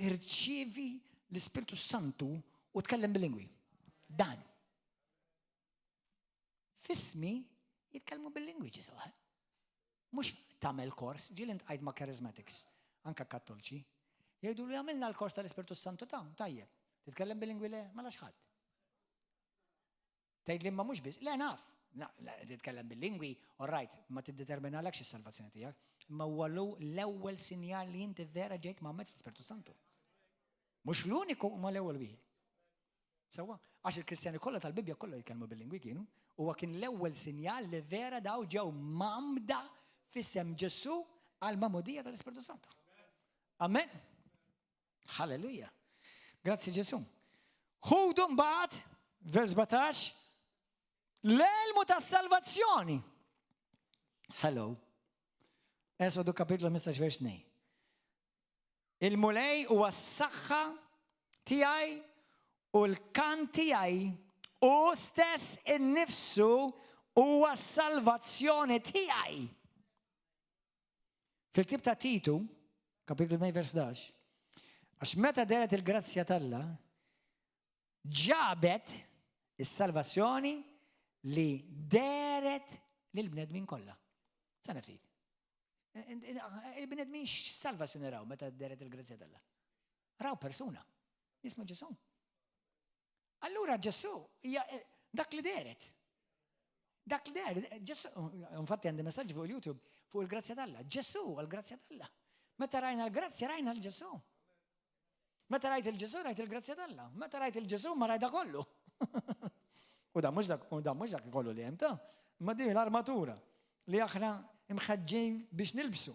irċievi l-Ispiritu Santu u tkellem bil-lingwi. Dan. F'ismi jitkellmu bil-lingwi Ġesu. Mhux tagħmel kors, ġieli ntqajt ma' charismatics, anke kattolċi. Jgħidu li għamilna l-kors tal-Ispiritu Santu tajjeb. Titkellem bil-lingwi le ma lax ħadd. Tgħid li ma mhux biss, le naf. Titkellem bil-lingwi, all right, ma tiddeterminalekx is-salvazzjoni tiegħek, imma huwa l-ewwel sinjal li inti vera ġejt magħmed fl-Ispiritu Santu. Mhux l-uniku ma l-ewwel wieħed. Sewwa, għax il-Kristjani kollha tal-Bibja kollha jitkellmu bil-lingwi kienu, huwa kien l-ewwel sinjal li vera daw ġew mamda f'isem Ġesu għal mamudija tal-Ispiritu Santu. Amen. Halleluja. Grazzi Ġesu. Ħudu mbagħad, vers 17, l-elmu tas-salvazzjoni. Hello. Esodu kapitlu 15 vers 2. Il-mulej huwa s-saħħa tiegħi u l-kan tiegħi u stess innifsu huwa s-salvazzjoni tiegħi. Fil-ktieb ta' Titu, kapitlu 2 vers 11, għax meta deret il-grazzja talla, ġabet is-salvazzjoni li deret lill-bnedmin kollha. Sa nafsit. Il-bnedmin x'salvazzjoni raw meta deret il-grazzja talla? Raw persuna. Jisma' Ġesu. Allura Ġesu hija dak li deret. Dak li deret. Ġesu, infatti għandi messaġġ fuq YouTube fuq il-grazzja talla. Ġesu għall-grazzja talla. Meta rajna l-grazzja rajna l-Ġesu. Meta rajt il-Ġesu rajt il-grazzja talla. Meta rajt il-Ġesu ma rajda kollu. U da mhux dak kollu li hemm ta' ma din l-armatura li aħna imħaġġin biex nilbsu.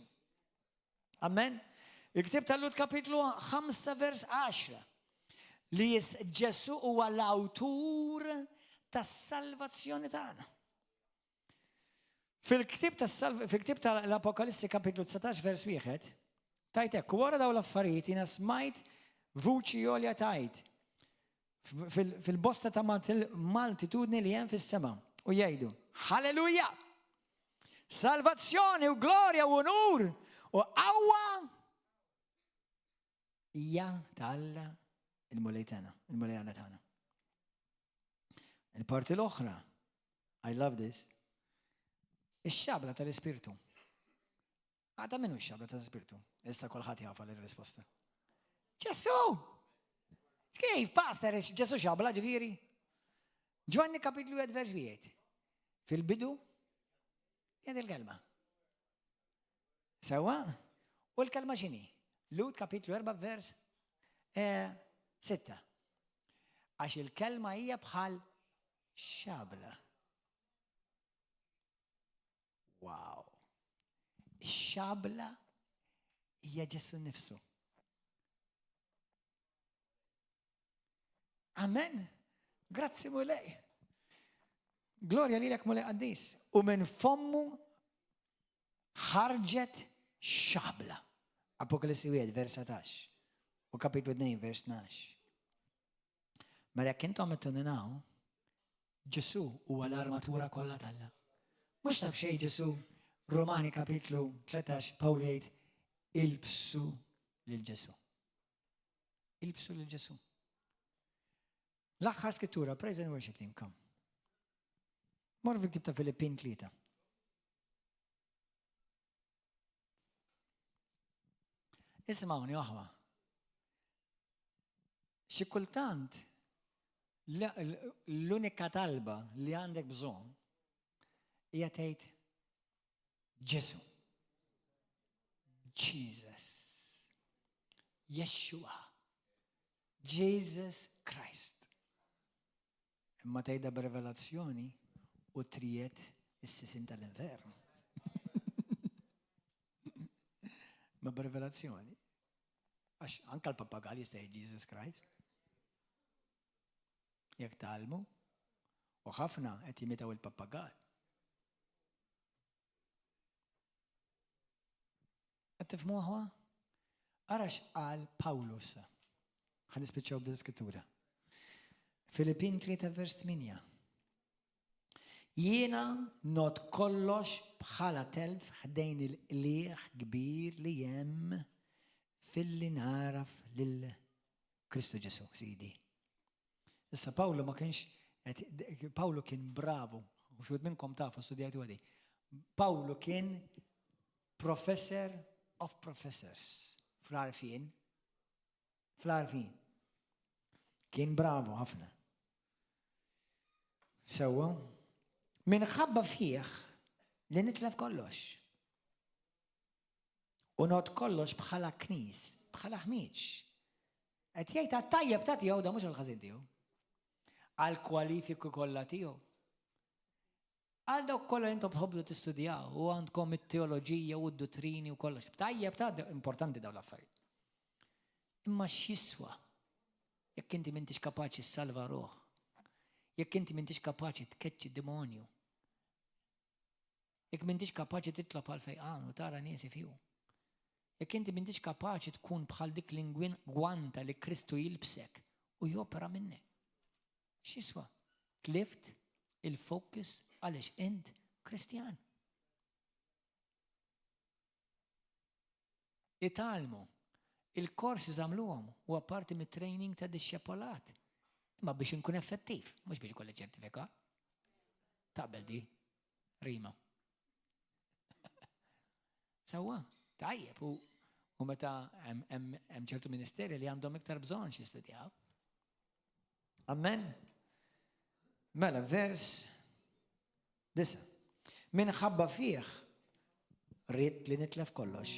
Amen. Il-ktieb tal-Lut kapitlu 5 vers 10 li Ġesu huwa l-awtur tas-salvazzjoni tagħna. Fil-ktieb tal-Apokalissi kapitlu 19 vers 1 tajt hekk wara dawn l-affarijiet jiena smajt vuċi għolja tajt fil-bosta ta' multitudni li hemm fis-sema u jgħidu Halleluja! Salvazzjoni u glorja u onur u qawwa hija tal il-mulej tagħna, il-mulejana tagħna. Il-parti l-oħra, I love this, ix-xabla tal-Ispirtu. Għada minnu ix-xabla tal-Ispirtu? Issa kulħadd jafa l-risposta. Ġesu! Kif, pastor, Ġesu xabla ġifieri? Ġwanni kapitlu 1 vers 1. Fil-bidu, jgħid il-kelma. Sewa? U l-kelma x'inhi? Lut kapitlu 4 vers 6. Għax il-kelma hija bħal xabla. Wow. Ix-xabla hija Ġesu nnifsu. Amen. Grazzi mulej. Gloria lilek mulej qaddis. U minn fommu ħarġet xabla. Apokalipsi 1 vers 17 u kapitlu 2 vers 12. Mela jekk intom qed tuninaw, Ġesu huwa l-armatura kollha tal-Alla. Mhux taf xejn Ġesu, Romani kapitlu 13 Pawl jgħid ilbsu lil Ġesu. Ilbsu lil Ġesu. L-aħħar skrittura, praise and worship team, come. Morru fil-ktieb ta' Filippin 3. Ismawni waħwa. Xi kultant l-unika talba li għandek bżonn hija tgħid Ġesu. Jesus. Yeshua. Jesus Christ. Imma tgħidha b'revelazzjoni u triet is-sisin tal-infern. Ma b'revelazzjoni. Għax anke l-pappagal jista' jgħid Jesus Christ. Jekk talmu, u ħafna qed jimitaw il-pappagal. Qed tifhmu aħwa? Ara x'qal Pawlus. Ħa nispiċċaw bl-iskrittura. Filippin 3 vers 8. Jiena not kollox bħala telf ħdejn il-qlieħ kbir li hemm fil-li naraf lil Kristu Ġesu, Sidi. Issa Pawlu ma kienx, Pawlu kien bravu, u xud minnkom tafu studijajtu għadi. Pawlu kien professor of professors. Fl-arfin. Kien bravu ħafna. Sewa, minħabba fih li nitlef kollox. U not kollox bħala knis, bħala ħmiġ. Qed jgħid għat-tajjeb ta' tiegħu da mhux il-ħażin tiegħu. Għal-kwalifiku kollha tiegħu. Għal dawk kollha intom tħobbu tistudjaw u għandkom it-teoloġija u d-dottrini u kollox. Tajjeb ta' importanti dawn l-affarijiet. Imma x'jiswa jekk inti m'intix kapaċi ssalva ruħ. Jekk inti m'intix kapaċi tkeċċi demonju. Jekk m'intix kapaċi titlob għal fejqan u tara nies fiju. Jekk inti m'intix kapaċi tkun bħal dik l-ingwanta li Kristu jilbsek u jopera minnek. X'iswa? Tlift il-fokus għaliex int Kristjan. Italmu, il-korsi żagħmluhom huwa parti mit-training ta' dixxepolat. Imma biex inkun effettiv, mhux biex ikolli ċertifikat. Taqbel di rima. Sewwa, tajjeb u meta hemm ċertu ministeri li għandhom iktar bżonn x'jistudjaw. Amen. Mela vers 9. Minħabba fih rrid li nitlef kollox.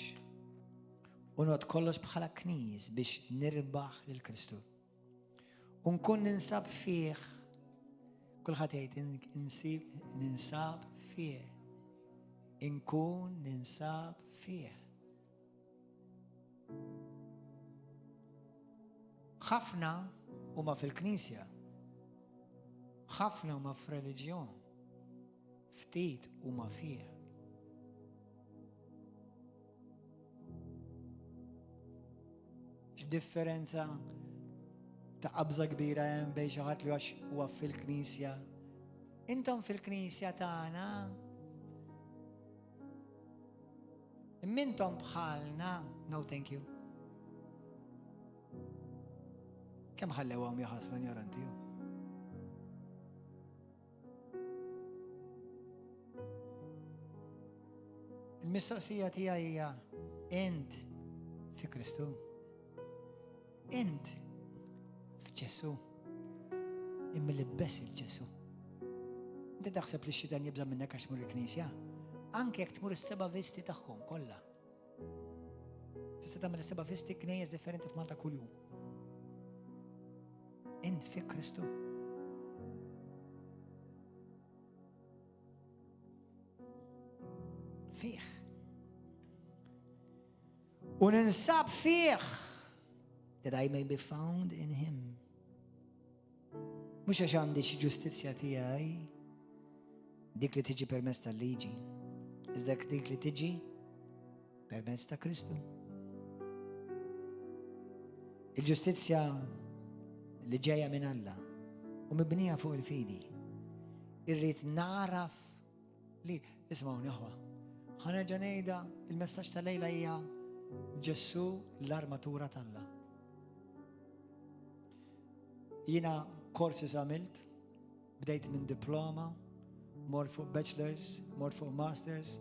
U not kollox bħala kniż biex nirbaħ lil Kristu. U nkun ninsab fih. Kulħadd jgħid ninsab fih. Inkun ninsab fih. Ħafna huma fil-Knisja. Ħafna huma f'reliġjon. Ftit huma fih. X'differenza ta' qabża kbira hemm bejn xi ħadd li huwa fil-Knisja. Intom fil-Knisja tagħna. Mintom bħalna, no thank you. Kemm ħallewhom jaħasru ignoranti? Il-mistoqsija tiegħi hija int fi Kristu. Int f'Ġesu. Imma libbes il-Ġesu. Inti taħseb li x-xitan jibża minnek għax tmur il-Knisja? Anke jekk tmur is-seba' visti tagħhom kollha. Tista' tagħmel is-seba' visti knejjes differenti f'Malta kuljum. Int fi Kristu. Fih. U ninsab fih. That I may be found in him. Mhux għax għandi xi ġustizzja tiegħi dik li tiġi permezz tal-liġi. Iżda dik li tiġi permezz ta' Kristu. Il-ġustizzja li ġejja minn Alla u mibnija fuq il-fidi. Irrid naraf li isma'wni aħwa. Ħanerġa' ngħidha il-messaġġ tal-lejla hija Ġesu l-armatura tal-Alla. Jiena korsi għamilt, bdejt minn diploma, mor fuq bachelors, mor fuq masters,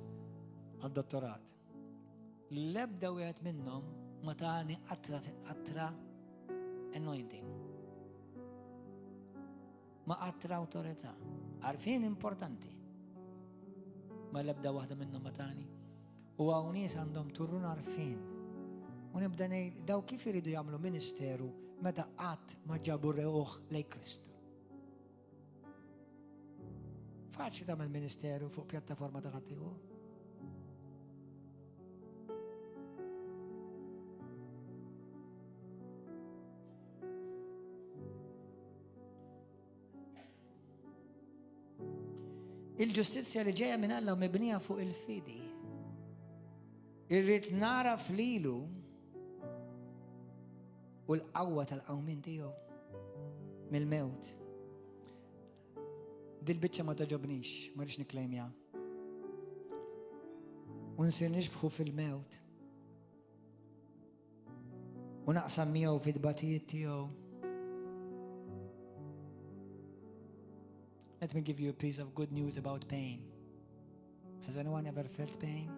għad-dottorat. L-ebda wieħed minnhom ma tani qatra anointing. Ma qatra awtorità. Għarfien importanti. Ma l-ebda waħda minnhom ma tani. U hawn nies għandhom turrun għarfien. U nibda ngħid daw kif iridu jagħmlu ministeru meta qatt ma ġabu rewħ lejn Kristu. Faċli tagħmel ministeru fuq pjattaforma ta' ħaddieħor. Il-ġustizzja li ġejja minn Alla mibnija fuq il-fidi. Irrid naraf lilu u l-qawwa tal-qawmin tiegħu mill-mewt. Dil-biċċa ma taġobnix, ma rridx nikklejmja. U nsir nixbħu fil-mewt. U naqsam miegħu fid-dbatijiet tiegħu. Let me give you a piece of good news about pain. Has anyone ever felt pain?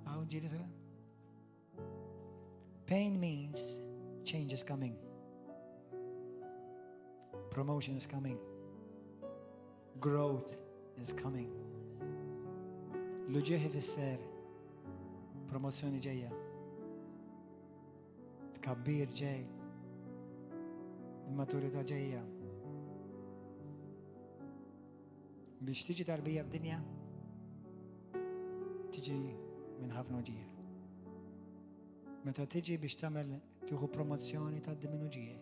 How did you say? Pain means change is coming. Promotion is coming. Growth is coming. L-ġieħi fisser promozzjoni ġejja. Tkabbir ġej. Il-maturità ġejja. Biex tiġi tarbija f'dinja, tiġi minn ħafna uġieħ. Meta tiġi biex tagħmel tieħu promozzjoni tgħaddi minn uġieħ.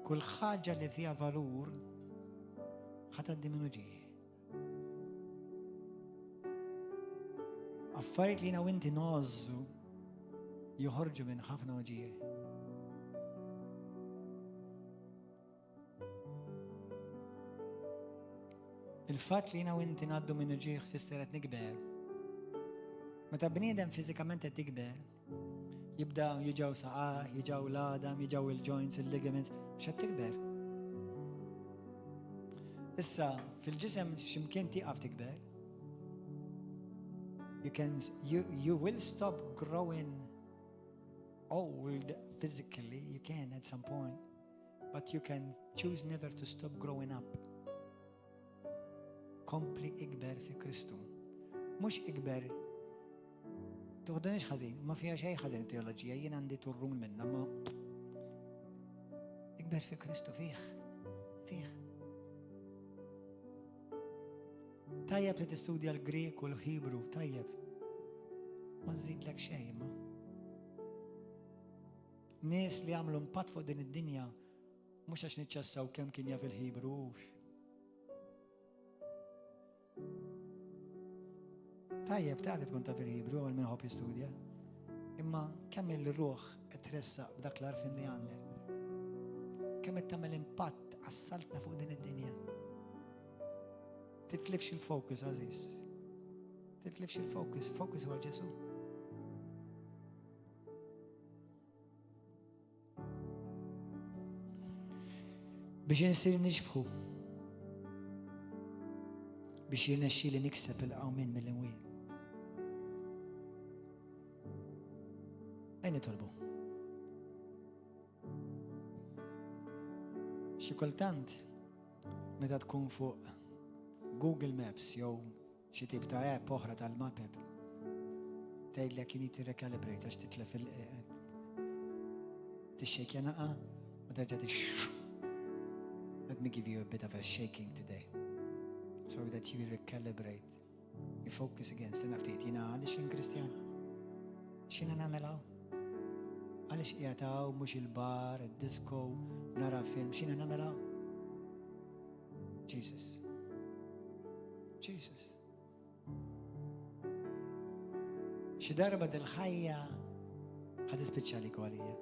Kull ħaġa li fiha valur ħatgħaddi minn uġieħ. Affarijiet li jiena u inti nożżu joħorġu minn ħafna uġieħ. Il-fatt li jiena u inti ngħaddu minn uġieħ tfisser qed nikber. Meta bniedem fiżikament qed tikber, jibda jiġaw saqah, jiġaw l-għadam, jiġaw il-joints, il-ligaments, x'qed tikber. Issa fil-ġisem x'imkien tieqaf tikber. You will stop growing old physically, you can at some point, but you can choose never to stop growing up. Kompli ikber fi Kristu. Mhux ikber. Tuħdunix ħażin, ma fiha xejn ħażin teoloġija, jien għandi turrun minnha, ma ikber fi Kristu fih. Tajjeb li tistudja l-Grek u l-Hebru, tajjeb. Ma żidlek xejn, ma. Nies li għamlu impatt fuq din id-dinja mhux għax niċċassaw kemm kien jaf il-Hebru. Tajjeb, tagħli tkun taf il-Hebru għal min ħobb jistudja. Imma kemm il-ruħ tressaq b'dak l-għarfien li għandek. kemm qed tagħmel impatt għas-saltna fuq din id-dinja. Titlifx il-focus għażiż. Titlifx il-focus, focus huwa Ġesu. Biex insir nixbħu, biex jirnexxi li nikseb il-qawmin mill-imwiet. Ejn nitolbu. Xi kultant meta tkun fuq Google Maps jew xi tip ta' app oħra tal-map app tgħidlek you need to recalibrate għax titlef tixxejkja naqa' u terġa' tix. Let me give you a bit of a shaking today so that you recalibrate. You focus again. Sena ftit jiena għaliex jien Kristjan. X'jiena nagħmel hawn? Għaliex qiegħed hawn mhux il-bar, id-disco, nara film, x'jiena nagħmel hawn? Jesus. Jesus. Xi darba dil-ħajja ħad ispiċċali għalija.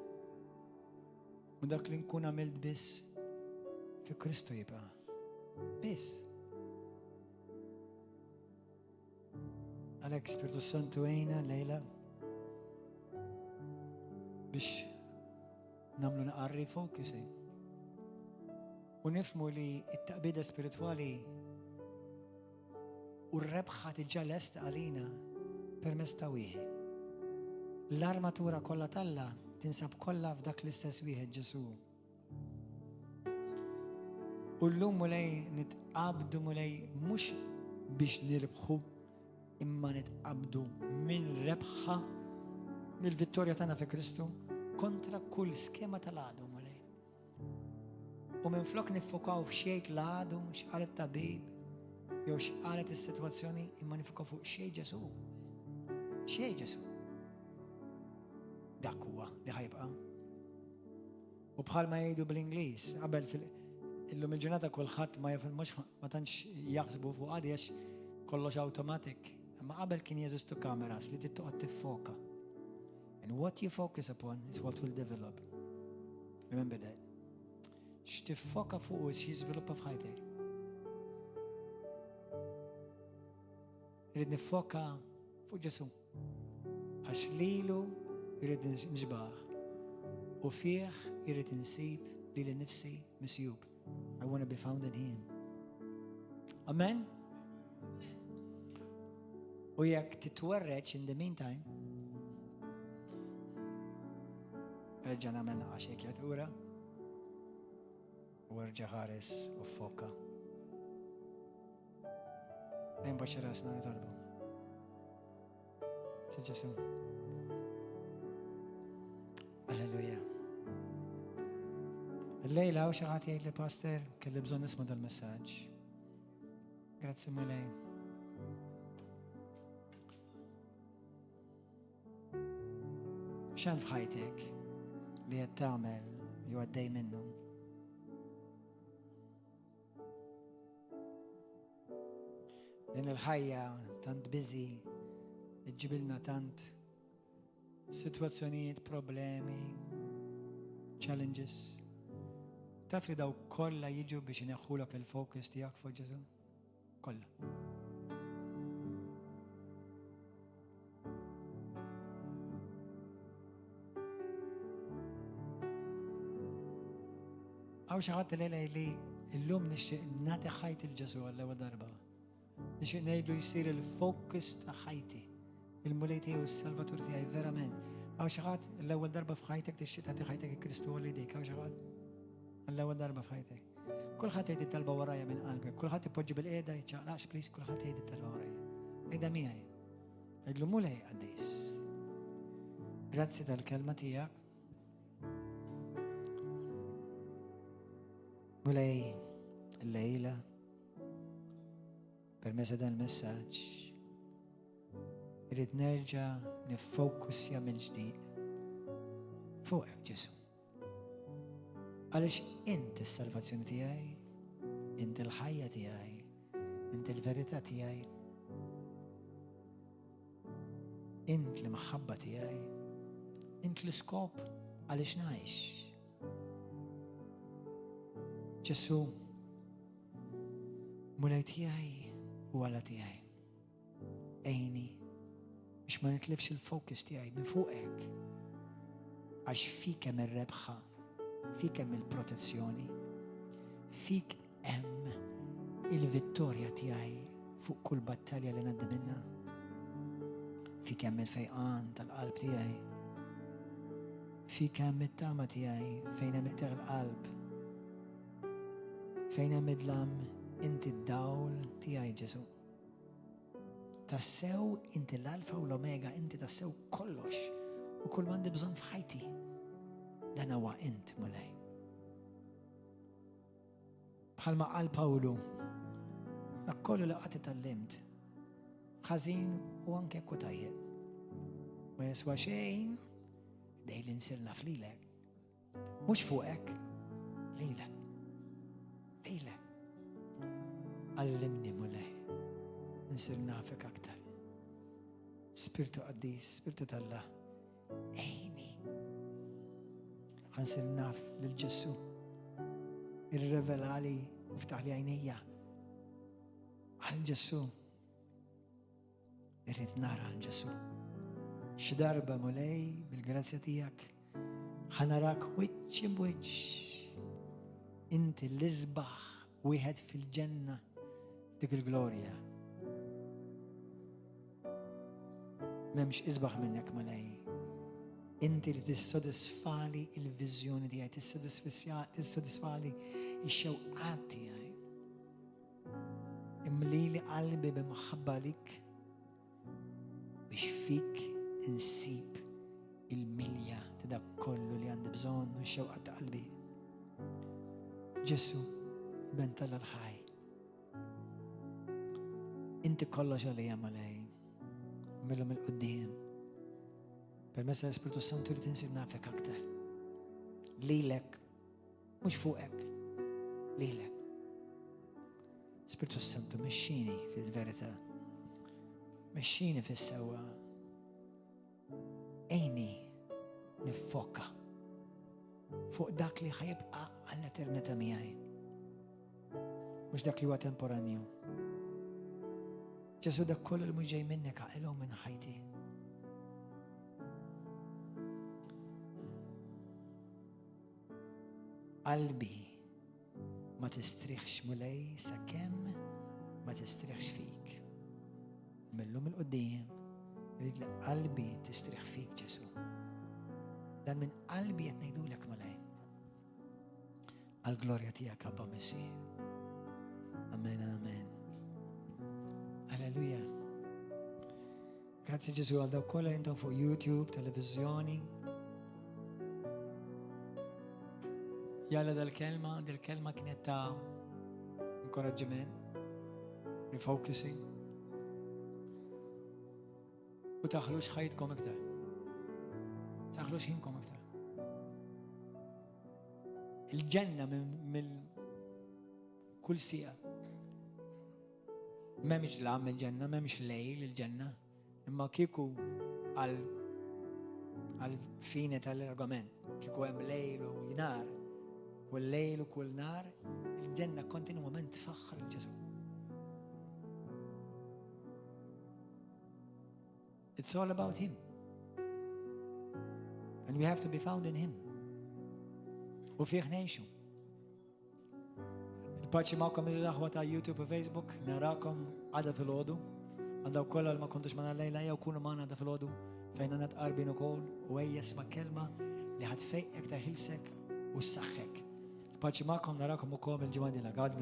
U dak li nkun għamilt biss fi Kristu jibqa' biss. Għalhekk Spiritu Santu għejna lejla biex nagħmlu naqarri focusing. U nifhmu li t-taqbida spiritwali u r-rebħa tiġà lesta għalina permezz ta' wieħed. L-armatura kollha talla tinsab kollha f'dak l-istess wieħed Ġesu. U llum mulej nitqabdu mulej mhux biex nirbħu imma nitqabdu minn rebħa mill-vittorja tagħna fi Kristu kontra kull skema tal-għadu mulej. U minflok niffokaw f'xejn l-għadu, x'qalet tabib, jew x'qalet is-sitwazzjoni imma nifokaw fuq xejn Ġesu. Xejn Ġesu. Dak huwa li ħajbqa'. U bħalma jgħidu bl-Ingliż qabel illum il-ġurnata kulħadd ma tantx jaħsbu fuq għadi għax kollox automatic. Imma qabel kien jeżistu kameras li tittoqgħod tiffoka. And what you focus upon is what will develop. Remember that. X'tiffoka fuq is jiżviluppa f'ħajtek. Irid nifoka fuq Ġesu. Għax lilu irid nġbaħ u fih irid insib li nifsi misjub. I want to be found in him. Amen? U jekk titwerreċ in the meantime, reġġa nagħmel għaxek ura u erġa' ħares u foka. Ejn baxxi rasna nitolbu. Ġesu. Alleluja. Lejla u xi ħadd jgħid li pastor kelli bżonn nisma' dal-messaġġ. Grazzi mulej. X'hemm f'ħajtek li qed tagħmel jew għaddej minnu? Din il-ħajja tant busy, iġġibilna tant sitwazzjonijiet, problemi, challenges. Taf li daw kollha jiġu biex ineħħulok il-focus tiegħek fuq Ġesu? Kollha. Għaw xi ħadd lejla li llum nixtieq nagħti ħajti l-Ġesu għall-ewwel darba. Nixtieq ngħidlu jsir il-focus ta' ħajti. Il-mulej tiegħu s-salvatur tiegħi verament. Għaw xi ħadd l-ewwel darba f'ħajtek tixtieq tagħti ħajtek il-Kristu għal idejk, għaw xi ħadd? L-ewwel darba f'ħajtek. Kulħadd jgħid it-talba warajja minn qalbek, kulħadd ipoġġi bil-qiegħda jiċċaqlaqx please, kulħadd jgħid it-talba warajja. Qiegħda miegħi. Għidlu mulej qaddis. Grazzi tal-kelma tiegħek. Mulej l-lejla permezz dan il-messaġġ irid nerġa' niffokusja mill-ġdid fuqek Ġesu. Għaliex inti s-salvazzjoni tiegħi, inti l-ħajja tiegħi, inti l-verità tiegħi, inti l-maħabba tiegħi, inti l-iskop għaliex ngħix. ġesu mulej tiegħi u għala tiegħi ejni biex ma nitlifx il-fokus tiegħi minn fuqek għax fik hemm ir-rebħa, fik hemm il-protezzjoni, fik hemm il-vittorja tiegħi fuq kull battalja li ngħaddi minnha, fik hemm il-fejqan tal-qalb tiegħi, fik hemm it-tama tiegħi fejn hemm iqteq il-qalb, fejn hemm idlam inti d-dawl tiegħi Ġesu. Tassew inti l-alfa u l-omega, inti tassew kollox u kull m'għandi bżonn f'ħajti. Dan huwa int mulej. Bħalma qal Pawlu, dak kollu li qatt itallimt ħażin u anke jekk tajjeb. Ma jiswa xejn dej li nsir naf lilek. Mhux fuqek, lilek. Lilek. Allimni mulej. Nsir nafek aktar. Spiritu Qaddis, Spiritu tal-Alla, ejni. Ħansir naf lil Ġesu. Irrevelali u ftaħ li għajnija. Għal Ġesu. Irrid nara għal Ġesu. Xi darba mulej bil-grazzja tiegħek ħanarak wiċċ b'wiċċ. Inti l-isbaħ wieħed fil-ġenna dik il-glorja. M'hemmx isbaħ minnek mulej. Inti li tissodisfali il-viżjoni tiegħi, tissodisfali x-xewqat tiegħi. Imlili qalbi b'maħabba lik biex fik insib il-milja ta' dak kollu li għandi bżonn u x-xewqat ta' qalbi. Ġesu, ben tal-ħaj. Inti kollox għalija mulej. Millum il-qoddim. Permessa l-Spiritu Santu li tinsir nafek aktar. Lilek, mhux fuqek. Lilek. Spiritu Santu mexxini fil-verità. Mexxini fis-sewwa. Ejni niffoka fuq dak li ħajibqa' għall-eternità miegħi. Mhux dak li huwa temporanju. Ġesu dak kollu li mhux ġej minnek għaqilhom minn ħajti. Qalbi ma tistriħx mulej sakemm ma tistriħx fik. Millum il-qudiem rrid li qalbi tistriħ fik Ġesu. Dan minn qalbi qed ngħidulek mulej. Għall-glorja tiegħek Abba Messi. Amen, amen. Alleluja. Grazie Ġesu għal dawk kollha intom fuq YouTube, televiżjoni. Jalla dal-kelma kienet ta' inkoraġġiment, refocusing. U taħlux ħajtkom iktar. Taħlux ħinkom iktar. Il-ġenna mill kull sija. M'hemmx lam il-ġenna, m'hemmx lejl il-ġenna, imma kieku għal fine tal-argument, kieku hemm lejl u nar, kull lejl u kull nar, il-ġenna kontinwament tfaħħar il-Ġesu. It's all about Him. And we have to be found in Him. U fih ngħixu. Il-paċi ma'kom il-aħwa ta' YouTube u Facebook, narakom għada fil-ħodu, għandaw kolla ma kontux ma' lejla jew kunu ma' għada fil-ħodu, fejn għanat qarbin ukoll u għejjes ma' kelma li ħadfejqek ta' ħilsek u s-saxħek. Il-paċi ma'kom narakom ukoll il-ġimgħa dila. God bless.